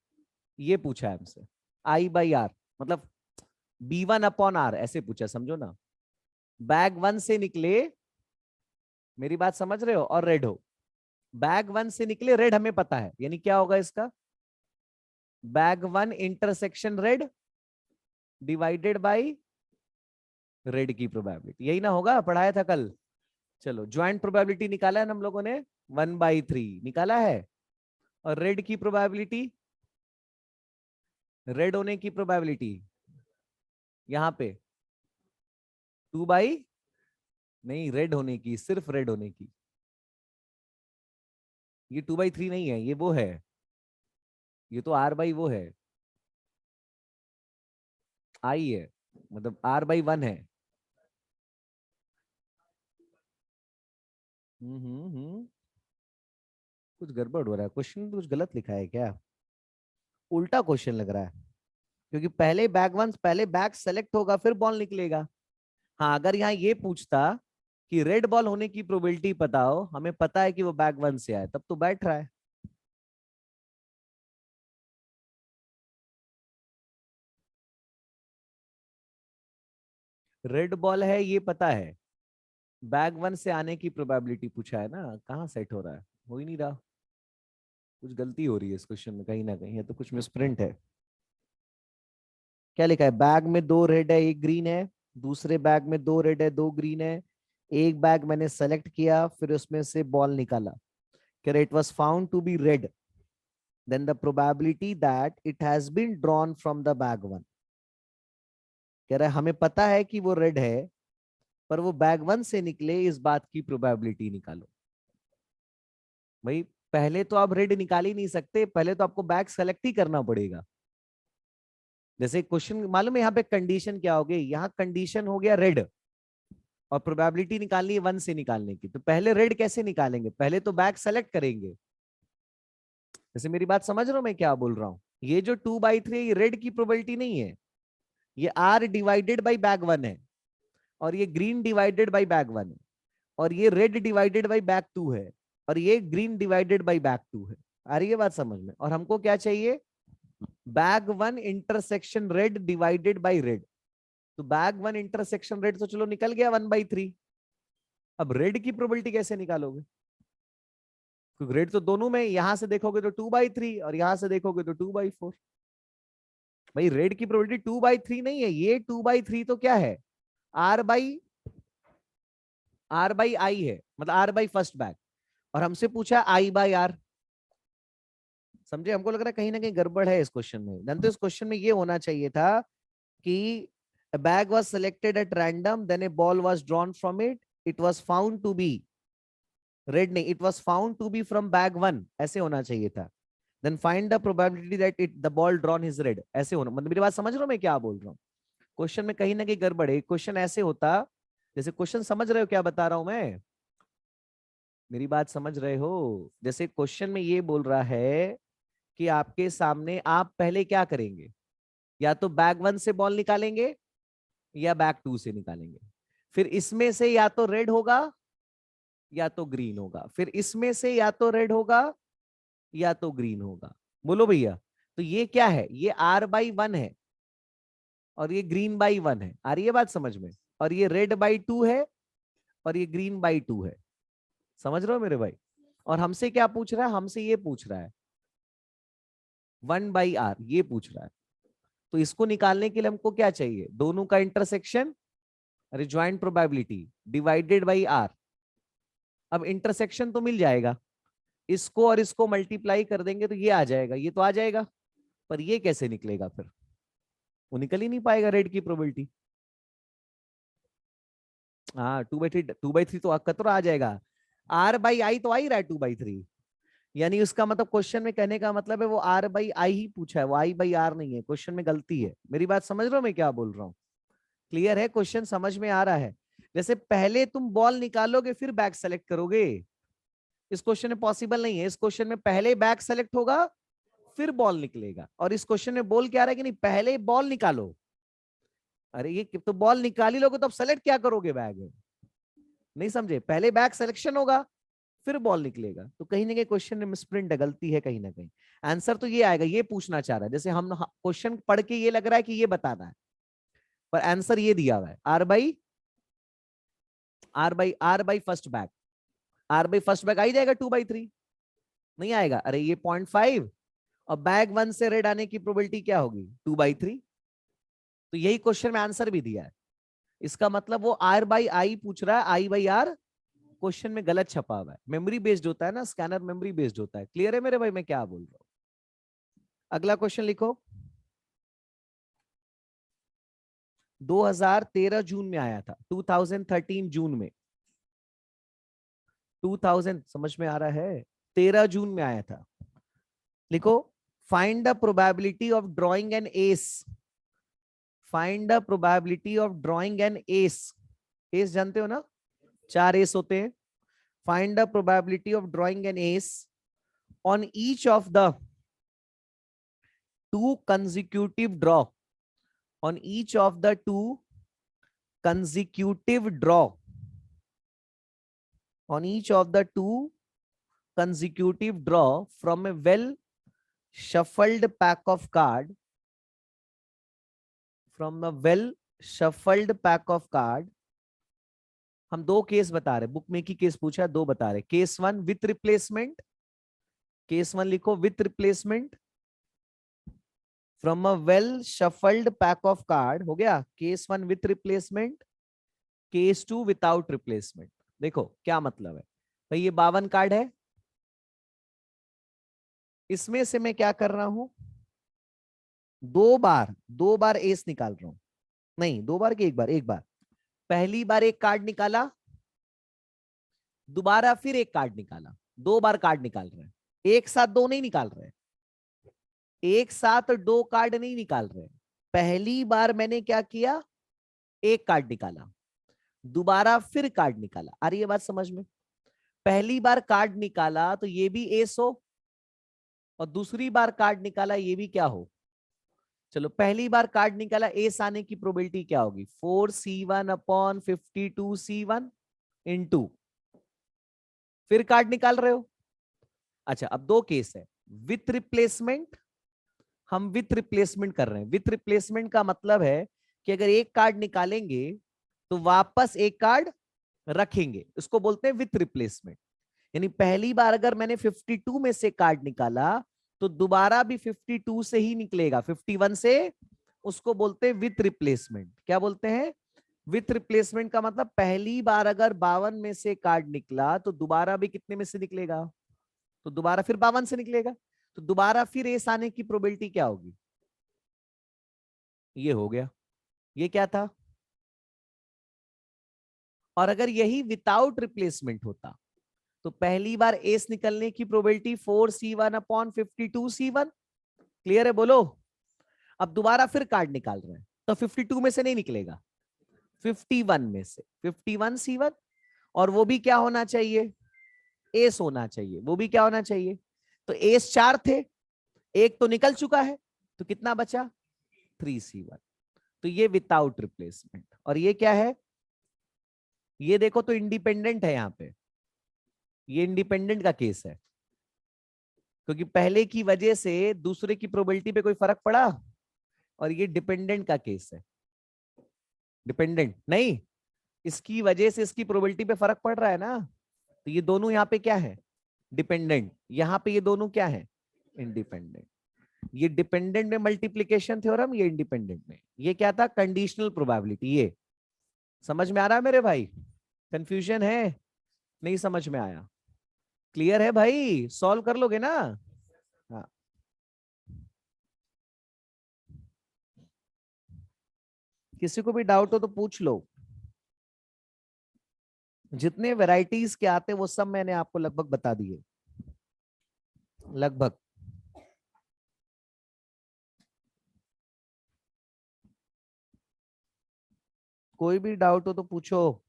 ये पूछा है हमसे. I/R मतलब B1/R ऐसे पूछा, समझो ना. बैग 1 से निकले, मेरी बात समझ रहे हो? और रेड हो. बैग 1 से निकले रेड, हमें पता है. यानी क्या होगा इसका? Bag 1 intersection red divided by red की प्रोबेबिलिटी. यही ना होगा? पढ़ाया था कल. चलो, ज्वाइंट प्रोबेबिलिटी निकाला है ना हम लोगों ने, 1/3 निकाला है. और रेड की प्रोबेबिलिटी, रेड होने की प्रोबेबिलिटी यहां पे 2 नहीं, रेड होने की, सिर्फ रेड होने की. ये 2/3 नहीं है, ये वो है. ये तो R/ वो है, I है. मतलब R/1 है. कुछ गड़बड़ हो रहा है. क्वेश्चन में कुछ गलत लिखा है क्या? उल्टा क्वेश्चन लग रहा है. क्योंकि पहले बैग 1, पहले बैग सेलेक्ट होगा फिर बॉल निकलेगा. हाँ, अगर यहाँ ये पूछता कि रेड बॉल होने की प्रोबेबिलिटी पता हो, हमें पता है कि वो बैग 1 से आए, तब तो बैठ रहा है. रेड बॉल है ये पता है, बैग 1 से आने की प्रोबेबिलिटी पूछा है ना. कहाँ सेट हो रहा है? हो ही नहीं रहा. कुछ गलती हो रही है इस क्वेश्चन में कहीं ना कहीं, है तो कुछ मिसप्रिंट है. क्या लिखा है? बैग में 2 रेड है 1 ग्रीन है. दूसरे बैग में 2 रेड है 2 ग्रीन है. एक बैग मैंने सेलेक्ट किया, फिर उसमें से बॉल निकाला. कह रहे it was found to be red, then the probability that it has been drawn from the bag 1. कह रहा है हमें पता है कि वो रेड है, पर वो बैग 1 से निकले, इस बात की प्रोबेबिलिटी निकालो। भाई पहले तो आप रेड निकाल ही नहीं सकते, पहले तो आपको बैग सेलेक्ट ही करना पड़ेगा। जैसे क्वेश्चन मालूम है यहाँ पे कंडीशन क्या हो गई, यहाँ कंडीशन हो गया रेड और प्रोबेबिलिटी निकालनी है 1 से निकालने की, तो पहले रेड कैसे निकालेंगे, पहले तो बैग सेलेक्ट करेंगे। जैसे मेरी बात समझ रहे हो मैं क्या बोल रहा हूँ, ये जो 2/3 ये रेड की प्रोबेबिलिटी नहीं है, ये आर डिवाइडेड बाई बैग 1 है, और ये ग्रीन डिवाइडेड बाई बैग 1 है, और ये रेड डिवाइडेड बाई बैग 2 है, और ये ग्रीन डिवाइडेड बाई बैग 2 है। आ रही है बात समझ में? और हमको क्या चाहिए, bag 1 intersection red divided by red. तो बैग 1 इंटरसेक्शन रेड तो चलो निकल गया 1/3। अब रेड की प्रोबेबिलिटी कैसे निकालोगे, क्योंकि रेड तो दोनों में, यहां से देखोगे तो 2/3 और यहां से देखोगे तो 2/4। भाई रेड की प्रोबेबिलिटी 2/3 नहीं है, ये 2/3 तो क्या है, R/I है, मतलब R/, फर्स्ट बैग, और हमसे पूछा I/R। समझे? हमको लग रहा है कहीं ना कहीं गड़बड़ है इस क्वेश्चन में। जानते हो इस क्वेश्चन में ये होना चाहिए था कि a bag was selected at random, then a ball was drawn from it, it was found to be red, नहीं, it was found to be from bag 1, ऐसे होना चाहिए था। then find the probability that the ball drawn is red, ऐसे होना, मतलब मेरी बात समझ रहे हो मैं क्या बोल रहा हूँ? क्वेश्चन में कहीं ना कहीं गड़बड़ है। क्वेश्चन ऐसे होता, जैसे क्वेश्चन समझ रहे हो क्या बता रहा हूं मैं, मेरी बात समझ रहे हो? जैसे क्वेश्चन में ये बोल रहा है कि आपके सामने, आप पहले क्या करेंगे, या तो बैग 1 से बॉल निकालेंगे या बैग 2 से निकालेंगे, फिर इसमें से या तो रेड होगा या तो ग्रीन होगा, फिर इसमें से या तो रेड होगा या तो ग्रीन होगा। बोलो भैया, तो ये क्या है, ये R/1 है और ये ग्रीन/1 है। आ रही है बात समझ में? और ये रेड/2 है और ये ग्रीन/2 है। समझ रहे हो मेरे भाई? और हमसे क्या पूछ रहा है, हमसे ये पूछ रहा है 1/R, ये पूछ रहा है। तो इसको निकालने के लिए हमको क्या चाहिए, दोनों का इंटरसेक्शन, रिजॉइंट प्रोबेबिलिटी डिवाइडेड बाई R। अब इंटरसेक्शन तो मिल जाएगा, इसको और इसको मल्टीप्लाई कर देंगे तो ये आ जाएगा, ये तो आ जाएगा, पर ये कैसे निकलेगा, फिर वो निकल ही नहीं पाएगा रेड की प्रोबेबिलिटी। हाँ 2/3 तो कतरा आ जाएगा, R/I तो आ ही रहा है 2/3, यानी उसका मतलब क्वेश्चन में कहने का मतलब है वो R/I ही पूछा है, वो I/R नहीं है। क्वेश्चन में गलती है। मेरी बात समझ रहे हो मैं क्या बोल रहा हूँ? क्लियर है? क्वेश्चन समझ में आ रहा है? जैसे पहले तुम बॉल निकालोगे फिर बैग सेलेक्ट करोगे, इस क्वेश्चन में पॉसिबल नहीं है। इस क्वेश्चन में पहले बैग सेलेक्ट होगा फिर बॉल निकलेगा, और इस क्वेश्चन में बोल क्या रहा है कि नहीं, पहले बॉल निकालो। अरे ये तो बॉल निकाल ही लोगे तो अब सेलेक्ट क्या करोगे बैग? नहीं समझे? पहले बैग सिलेक्शन होगा फिर बॉल निकलेगा। तो कहीं ना कहीं क्वेश्चन में मिसप्रिंट है, गलती है कहीं ना कहीं। आंसर तो ये आएगा, ये पूछना चाह रहा है, जैसे हम क्वेश्चन पढ़ के ये लग रहा है कि ये बताना है, पर आंसर ये दिया हुआ है R/, first bag. R/, first bag आ ही जाएगा 2/3, नहीं आएगा? अरे ये 0.5, और बैग 1 से रेड आने की प्रोबेबिलिटी क्या होगी, 2/3। तो यही क्वेश्चन में आंसर भी दिया है। इसका मतलब वो R/I पूछ रहा है, I/R क्वेश्चन में गलत छपा हुआ है। मेमोरी बेस्ड होता है ना, स्कैनर मेमोरी बेस्ड होता है। क्लियर है मेरे भाई मैं क्या बोल रहा हूँ? अगला क्वेश्चन लिखो। 2013 जून में आया था, 2013 जून में, 2000 समझ में आ रहा है, 13 जून में आया था। लिखो, find the probability of drawing N S. Find the probability of drawing N S. S जानते हो ना, 4 एस होते हैं। Find the probability of drawing N S on each of the 2 consecutive draw, on each of the 2 consecutive draw, on each of the 2 consecutive draw from a well shuffled pack of card, from a well shuffled pack of card। हम 2 case बता रहे, book में की case पूछा, 2 बता रहे। Case 1 with replacement, case 1 लिखो with replacement, from a well shuffled pack of card, हो गया case 1 with replacement, case 2 without replacement. देखो क्या मतलब है भाई, ये 52 कार्ड है, इसमें से मैं क्या कर रहा हूं, दो बार एस निकाल रहा हूं, नहीं दो बार की एक बार। पहली बार एक कार्ड निकाला, दोबारा फिर एक कार्ड निकाला, दो बार कार्ड निकाल रहे हैं, एक साथ दो नहीं निकाल रहे, एक साथ दो कार्ड नहीं निकाल रहे। पहली बार मैंने क्या किया, एक कार्ड निकाला, दोबारा फिर कार्ड निकाला। आ रही है बात समझ में? पहली बार कार्ड निकाला तो ये भी एस हो, और दूसरी बार कार्ड निकाला ये भी क्या हो। चलो पहली बार कार्ड निकाला, एस आने की प्रोबेबिलिटी क्या होगी, 4C1/52C1 × फिर कार्ड निकाल रहे हो। अच्छा अब दो केस है, विथ रिप्लेसमेंट, हम विथ रिप्लेसमेंट कर रहे हैं। विथ रिप्लेसमेंट का मतलब है कि अगर एक कार्ड निकालेंगे तो वापस एक कार्ड रखेंगे, उसको बोलते हैं विथ रिप्लेसमेंट। यानी पहली बार अगर मैंने 52 में से कार्ड निकाला तो दोबारा भी 52 से ही निकलेगा, 51 से, उसको बोलते हैं विथ रिप्लेसमेंट। क्या बोलते हैं, विथ रिप्लेसमेंट का मतलब पहली बार अगर 52 में से कार्ड निकला तो दोबारा भी कितने में से निकलेगा, तो दोबारा फिर 52 से निकलेगा, तो दोबारा फिर एस आने की प्रोबेबिलिटी क्या होगी, ये हो गया। ये क्या था, और अगर यही विदाउट रिप्लेसमेंट होता तो पहली बार एस निकलने की प्रोबेबिलिटी 4C1/52C1। क्लियर है बोलो। अब दोबारा फिर कार्ड निकाल रहे हैं तो 52 में से नहीं निकलेगा, 51 में से, 51C1, और वो भी क्या होना चाहिए, एस होना चाहिए। वो भी क्या होना चाहिए, तो एस 4 थे, एक तो निकल चुका है, तो कितना बचा, 3C1। तो ये विदाउट रिप्लेसमेंट। और ये क्या है, ये देखो तो इंडिपेंडेंट है, यहां पे ये इंडिपेंडेंट का केस है, क्योंकि पहले की वजह से दूसरे की प्रोबेबिलिटी पे कोई फर्क पड़ा, और ये डिपेंडेंट का केस है। डिपेंडेंट नहीं, इसकी वजह से इसकी प्रोबेबिलिटी पे फर्क पड़ रहा है ना, तो ये दोनों यहाँ पे क्या है, डिपेंडेंट। यहाँ पे ये दोनों क्या है, इंडिपेंडेंट। ये डिपेंडेंट में मल्टीप्लीकेशन थ्योरम, ये इंडिपेंडेंट में, ये क्या था, कंडीशनल प्रोबेबिलिटी। ये समझ में आ रहा है मेरे भाई, कंफ्यूजन है, नहीं समझ में आया, क्लियर है भाई, सॉल्व कर लोगे ना। हाँ किसी को भी डाउट हो तो पूछ लो। जितने वैरायटीज के आते वो सब मैंने आपको लगभग बता दिए, लगभग। कोई भी डाउट हो तो पूछो।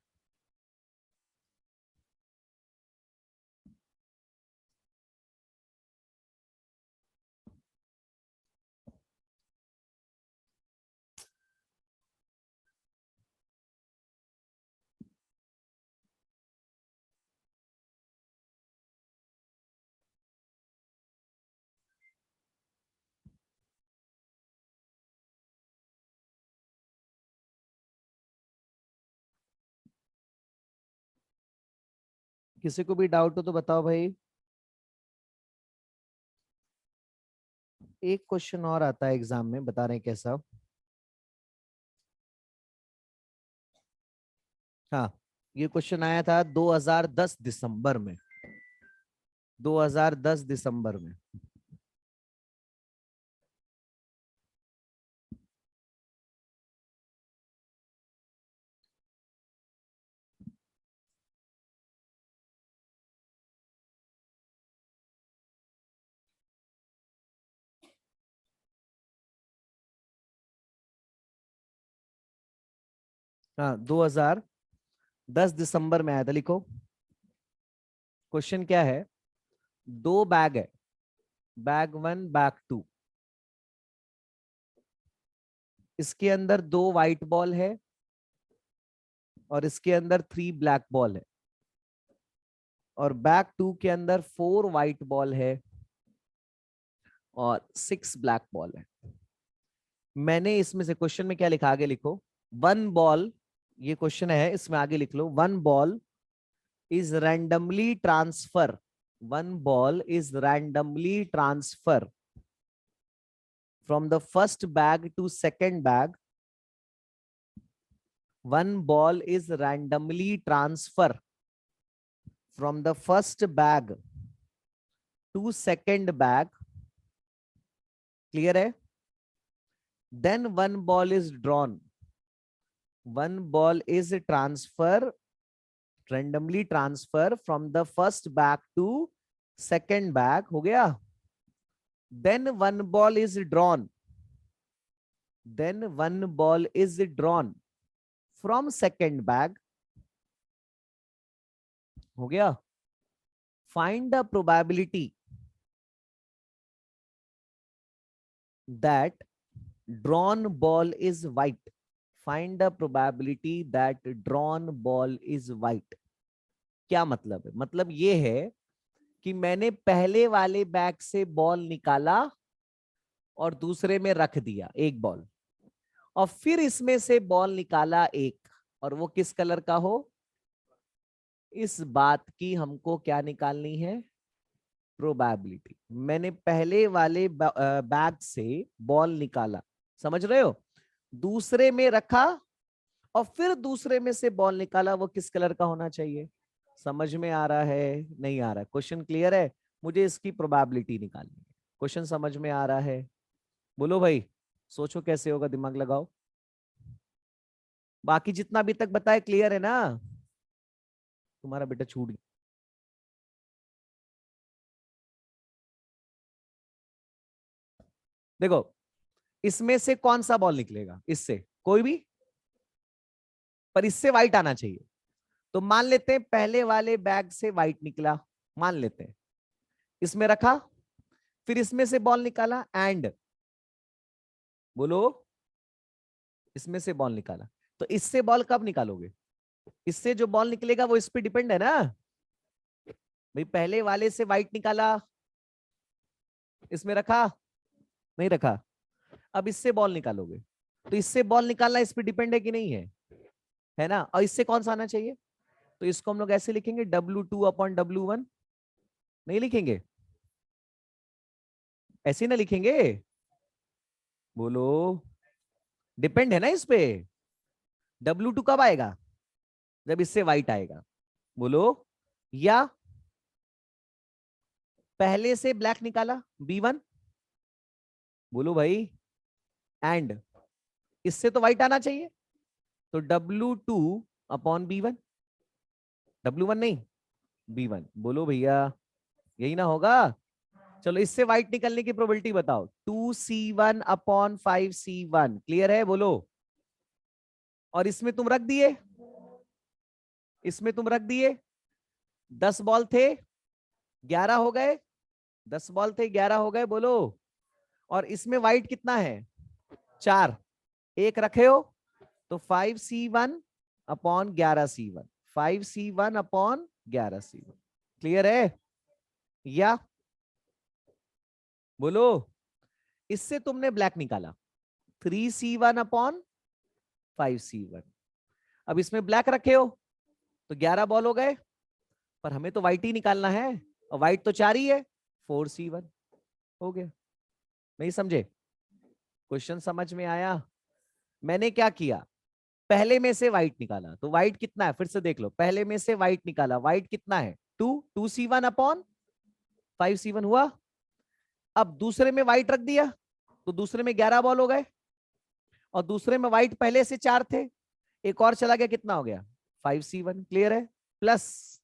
किसी को भी डाउट हो तो बताओ भाई। एक क्वेश्चन और आता है एग्जाम में, बता रहे हैं कैसा। हाँ ये क्वेश्चन आया था 2010 दिसंबर में, 2010 दिसंबर में। हाँ 2010 दिसंबर में आया था, लिखो। क्वेश्चन क्या है, दो बैग है, बैग 1 बैग 2, इसके अंदर दो व्हाइट बॉल है और इसके अंदर 3 ब्लैक बॉल है, और बैग 2 के अंदर 4 व्हाइट बॉल है और 6 ब्लैक बॉल है। मैंने इसमें से क्वेश्चन में क्या लिखा, आगे लिखो। वन बॉल, ये क्वेश्चन है, इसमें आगे लिख लो, one ball is randomly transfer, one ball is randomly transfer from the first bag to second bag, one ball is randomly transfer from the first bag to second bag clear है? Then one ball is drawn, one ball is transfer, randomly transfer from the first bag to second bag, हो गया? then one ball is drawn, then one ball is drawn from second bag, हो गया? find the probability that drawn ball is white, find the probability that drawn ball is white. क्या मतलब है? मतलब ये है कि मैंने पहले वाले बैग से बॉल निकाला और दूसरे में रख दिया एक बॉल, और फिर इसमें से बॉल निकाला एक, और वो किस कलर का हो, इस बात की हमको क्या निकालनी है? प्रोबेबिलिटी। मैंने पहले वाले बैग से बॉल निकाला, समझ रहे हो? दूसरे में रखा और फिर दूसरे में से बॉल निकाला, वो किस कलर का होना चाहिए? समझ में आ रहा है? नहीं आ रहा है? क्वेश्चन क्लियर है? मुझे इसकी प्रोबेबिलिटी निकालनी है। क्वेश्चन समझ में आ रहा है? बोलो भाई, सोचो कैसे होगा, दिमाग लगाओ। बाकी जितना अभी तक बताया क्लियर है ना? तुम्हारा बेटा छूट गया। देखो, इसमें से कौन सा बॉल निकलेगा? इससे कोई भी, पर इससे व्हाइट आना चाहिए। तो मान लेते हैं पहले वाले बैग से व्हाइट निकला, मान लेते हैं, इसमें रखा, फिर इसमें से बॉल निकाला, एंड बोलो, इसमें से बॉल निकाला। तो इससे बॉल कब निकालोगे? इससे जो बॉल निकलेगा वो इस पे डिपेंड है ना भाई। पहले वाले से व्हाइट निकाला, इसमें रखा, नहीं रखा, अब इससे बॉल निकालोगे, तो इससे बॉल निकालना इस पे डिपेंड है कि नहीं है? है ना? और इससे कौन सा आना चाहिए? तो इसको हम लोग ऐसे लिखेंगे, W2/W1। नहीं लिखेंगे? ऐसे ना लिखेंगे? बोलो, डिपेंड है ना इस पे। W2 कब आएगा? जब इससे व्हाइट आएगा। बोलो, या पहले से ब्लैक निकाला, B1। बोलो भाई, एंड इससे तो व्हाइट आना चाहिए, तो W2/B1, W1 नहीं, B1। बोलो भैया, यही ना होगा? चलो, इससे व्हाइट निकलने की प्रोबेबिलिटी बताओ। 2C1/5C1, क्लियर है? बोलो। और इसमें तुम रख दिए, इसमें तुम रख दिए, 10 बॉल थे, 11 हो गए, 10 बॉल थे, 11 हो गए, बोलो। और इसमें व्हाइट कितना है? 4, एक रखे हो, तो 5C1/11C1, 5C1/11C1, क्लियर है? या बोलो, इससे तुमने ब्लैक निकाला, 3C1/5C1। अब इसमें ब्लैक रखे हो तो 11 बॉल हो गए, पर हमें तो व्हाइट ही निकालना है, और व्हाइट तो 4 ही है, 4C1 हो गया। नहीं समझे? क्वेश्चन समझ में आया? मैंने क्या किया, पहले में से व्हाइट निकाला, तो व्हाइट कितना है? फिर से देख लो, पहले में से व्हाइट निकाला, व्हाइट कितना है? 2C1/5C1 हुआ। अब दूसरे में व्हाइट रख दिया, तो दूसरे में 11 बॉल हो गए, और दूसरे में व्हाइट पहले से 4 थे, एक और चला गया, कितना हो गया? 5C1, क्लियर है? प्लस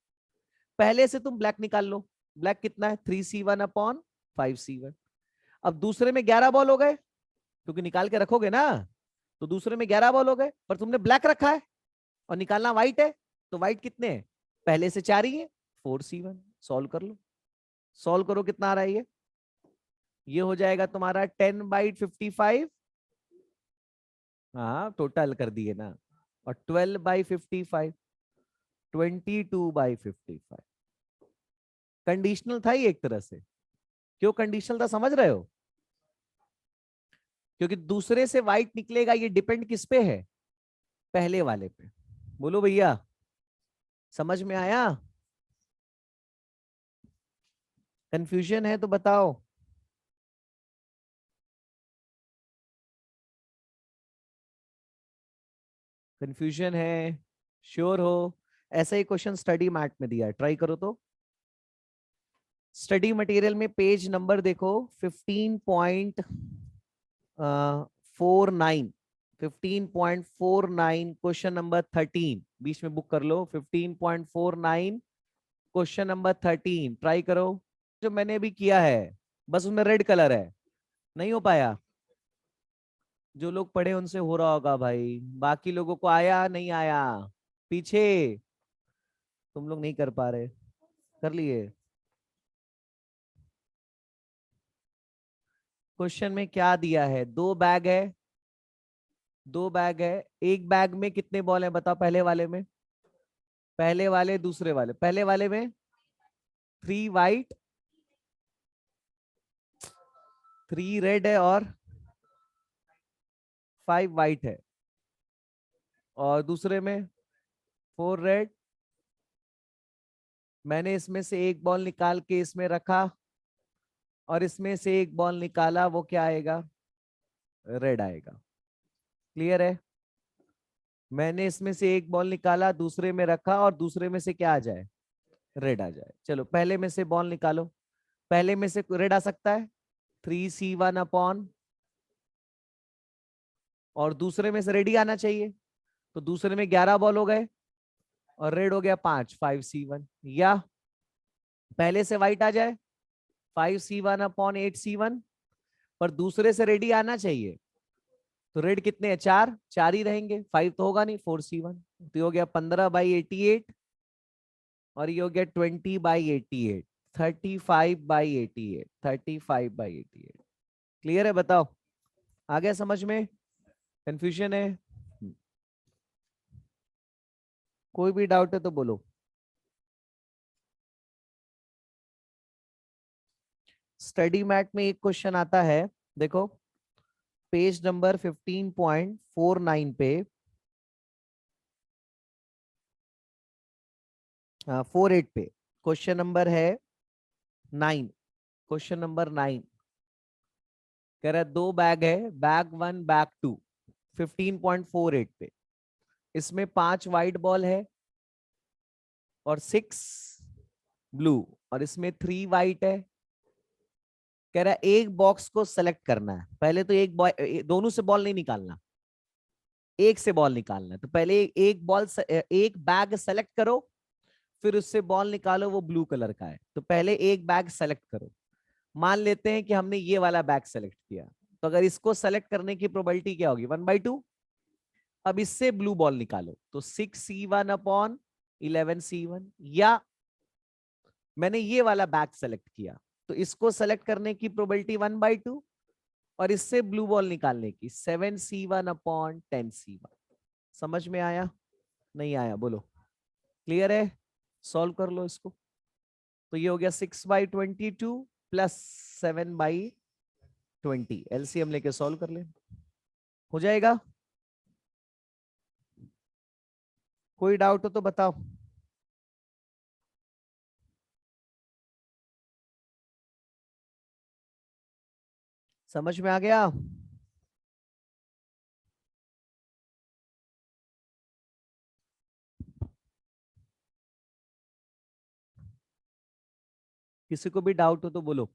पहले से तुम ब्लैक निकाल लो, ब्लैक कितना है? 3C1/5C1। अब दूसरे में 11 बॉल हो गए, क्योंकि निकाल के रखोगे ना, तो दूसरे में 11 बॉल हो गए, पर तुमने ब्लैक रखा है और निकालना व्हाइट है, तो व्हाइट कितने हैं? पहले से 4 ही है, 4C1। सॉल्व कर लो, सॉल्व करो, कितना आ रहा है ये हो जाएगा तुम्हारा 10/55, हाँ टोटल कर दिए ना, और 12/55, 22/55। कंडीशनल था ये एक तरह से। क्यों कंडीशनल था, समझ रहे हो? क्योंकि दूसरे से व्हाइट निकलेगा, ये डिपेंड किस पे है? पहले वाले पे। बोलो भैया, समझ में आया? कंफ्यूजन है तो बताओ। कंफ्यूजन है? श्योर हो? ऐसा ही क्वेश्चन स्टडी मैट में दिया है, ट्राई करो तो। स्टडी मटेरियल में पेज नंबर देखो, 15.1 49, 15.49 क्वेश्चन नंबर 13, बीच में बुक कर लो। 15.49 क्वेश्चन नंबर 13 ट्राई करो। जो मैंने अभी किया है बस उसमें रेड कलर है, नहीं हो पाया। जो लोग पढ़े उनसे हो रहा होगा भाई, बाकी लोगों को आया नहीं आया, पीछे तुम लोग नहीं कर पा रहे, कर लिए। क्वेश्चन में क्या दिया है? दो बैग है, दो बैग है। एक बैग में कितने बॉल है बताओ? पहले वाले में, पहले वाले दूसरे वाले, पहले वाले में 3 वाइट, 3 रेड है और 5 वाइट है, और दूसरे में 4 रेड। मैंने इसमें से एक बॉल निकाल के इसमें रखा और इसमें से एक बॉल निकाला, वो क्या आएगा? रेड आएगा। क्लियर है? मैंने इसमें से एक बॉल निकाला, दूसरे में रखा, और दूसरे में से क्या आ जाए? रेड आ जाए। चलो पहले में से बॉल निकालो। पहले में से रेड आ सकता है 3C1 अपॉन, और दूसरे में से रेड ही आना चाहिए, तो दूसरे में 11 बॉल हो गए और रेड हो गया 5C1। या पहले से व्हाइट आ जाए 5C1 अपॉन 8C1, पर दूसरे से रेड ही आना चाहिए, तो रेड कितने हैं? 4, 4 ही रहेंगे, 5 तो होगा नहीं, 4C1। तो ये हो गया 15/88, और ये हो गया 20/88, 35/88, 35/88। क्लियर है? बताओ, आ गया समझ में? कंफ्यूजन है? कोई भी डाउट है तो बोलो। स्टडी मैट में एक क्वेश्चन आता है, देखो पेज नंबर 15.49 पे, 48 पे, क्वेश्चन नंबर है 9, क्वेश्चन नंबर 9। कह रहा है दो बैग है, बैग 1 बैग 2, 15.48 पे। इसमें 5 वाइट बॉल है और 6 ब्लू, और इसमें 3 वाइट है। कह रहा है एक बॉक्स को सेलेक्ट करना है। पहले तो एक दोनों से बॉल नहीं निकालना, एक से बॉल निकालना है। तो पहले एक बैग सेलेक्ट करो, फिर उससे बॉल निकालो, वो ब्लू कलर का है। तो पहले एक बैग सेलेक्ट करो। मान लेते हैं कि हमने ये वाला बैग सेलेक्ट किया, तो अगर इसको सेलेक्ट करने की प्रोबेबिलिटी क्या होगी? 1/2। अब इससे ब्लू बॉल निकालो, तो 6C1 अपॉन 11C1। या मैंने ये वाला बैग सेलेक्ट किया, तो इसको सेलेक्ट करने की प्रोबेबिलिटी 1/2, और इससे ब्लू बॉल निकालने की 7C1 अपॉन 10C1। समझ में आया? नहीं आया? बोलो। क्लियर है? सॉल्व कर लो इसको। तो ये हो गया 6/22 प्लस 7/20। एलसीएम लेके सॉल्व कर ले, हो जाएगा। कोई डाउट हो तो बताओ। समझ में आ गया? किसी को भी डाउट हो तो बोलो।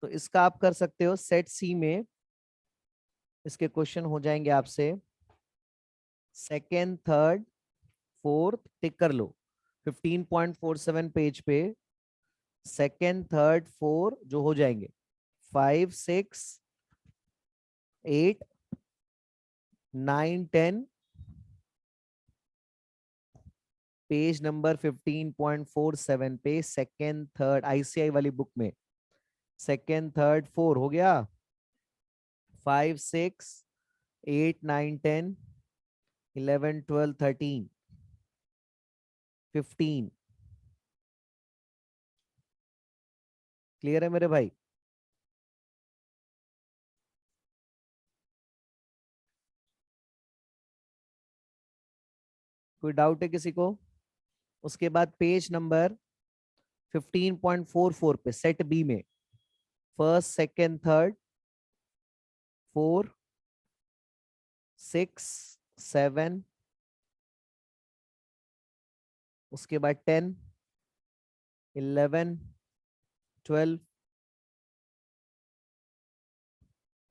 तो इसका आप कर सकते हो सेट सी में, इसके क्वेश्चन हो जाएंगे आपसे सेकेंड, थर्ड, फोर्थ, टिक कर लो। 15.47 पेज पे सेकेंड, थर्ड, फोर जो हो जाएंगे, 5, 6, 8, 9, 10, पेज नंबर 15.47 पे सेकेंड, थर्ड, आईसीआई वाली बुक में सेकेंड, थर्ड, फोर हो गया। 5, 6, 8, 9, 10, 11, 12, 13, 15। क्लियर है मेरे भाई? कोई डाउट है किसी को? उसके बाद पेज नंबर 15.44 पे सेट बी में फर्स्ट, सेकेंड, थर्ड, फोर, 6, 7, उसके बाद 10, 11, 12,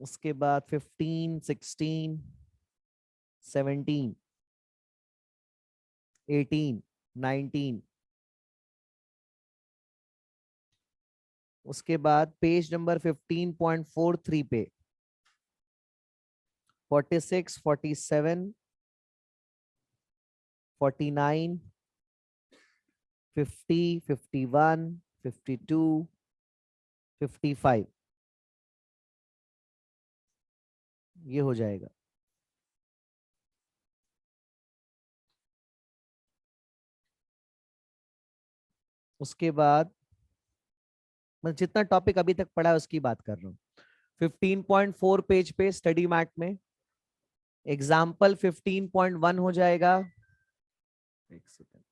उसके बाद 15, 16, 17, 18, 19, उसके बाद पेज नंबर 15.43 पे 46, 47, 49, 50, 51, 52, 55 ये हो जाएगा। उसके बाद मैं जितना टॉपिक अभी तक पढ़ा है उसकी बात कर रहा हूँ। 15.4 पेज पे स्टडी मैट में एग्जाम्पल 15.1 हो जाएगा। एक सेकंड,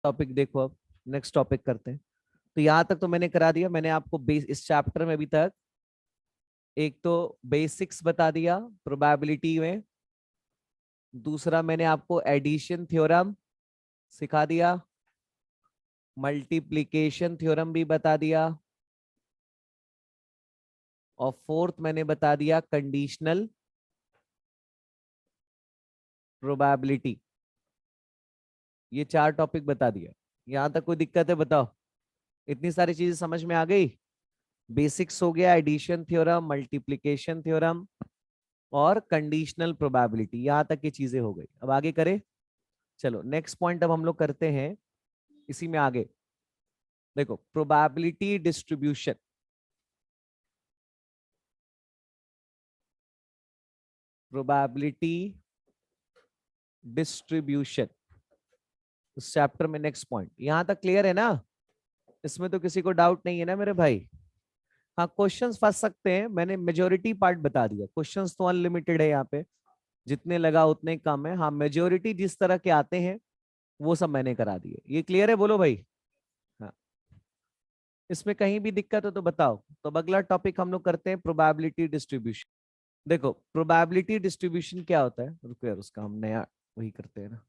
टॉपिक देखो, अब नेक्स्ट टॉपिक करते हैं। तो यहां तक तो मैंने करा दिया। मैंने आपको इस चैप्टर में अभी तक एक तो बेसिक्स बता दिया प्रोबेबिलिटी में, दूसरा मैंने आपको एडिशन थ्योरम सिखा दिया, मल्टीप्लिकेशन थ्योरम भी बता दिया, और फोर्थ मैंने बता दिया कंडीशनल प्रोबेबिलिटी। ये 4 टॉपिक बता दिया। यहां तक कोई दिक्कत है बताओ? इतनी सारी चीजें समझ में आ गई? बेसिक्स हो गया, एडिशन थ्योरम, मल्टीप्लिकेशन थ्योरम और कंडीशनल प्रोबेबिलिटी, यहां तक की चीजें हो गई। अब आगे करें, चलो नेक्स्ट पॉइंट अब हम लोग करते हैं इसी में आगे। देखो प्रोबेबिलिटी डिस्ट्रीब्यूशन, प्रोबेबिलिटी डिस्ट्रीब्यूशन उस चैप्टर में नेक्स्ट पॉइंट। यहां तक क्लियर है ना? इसमें तो किसी को डाउट नहीं है ना मेरे भाई? हाँ, क्वेश्चंस फंस सकते हैं, मैंने मेजोरिटी पार्ट बता दिया। क्वेश्चंस तो अनलिमिटेड है यहाँ पे, जितने लगा उतने कम है। हाँ, मेजोरिटी जिस तरह के आते हैं वो सब मैंने करा दिए। ये क्लियर है? बोलो भाई। हाँ, इसमें कहीं भी दिक्कत हो तो बताओ। तो अब अगला टॉपिक हम लोग करते हैं प्रोबेबिलिटी डिस्ट्रीब्यूशन। देखो प्रोबेबिलिटी डिस्ट्रीब्यूशन क्या होता है, रुको यार उसका हम नया वही करते हैं ना।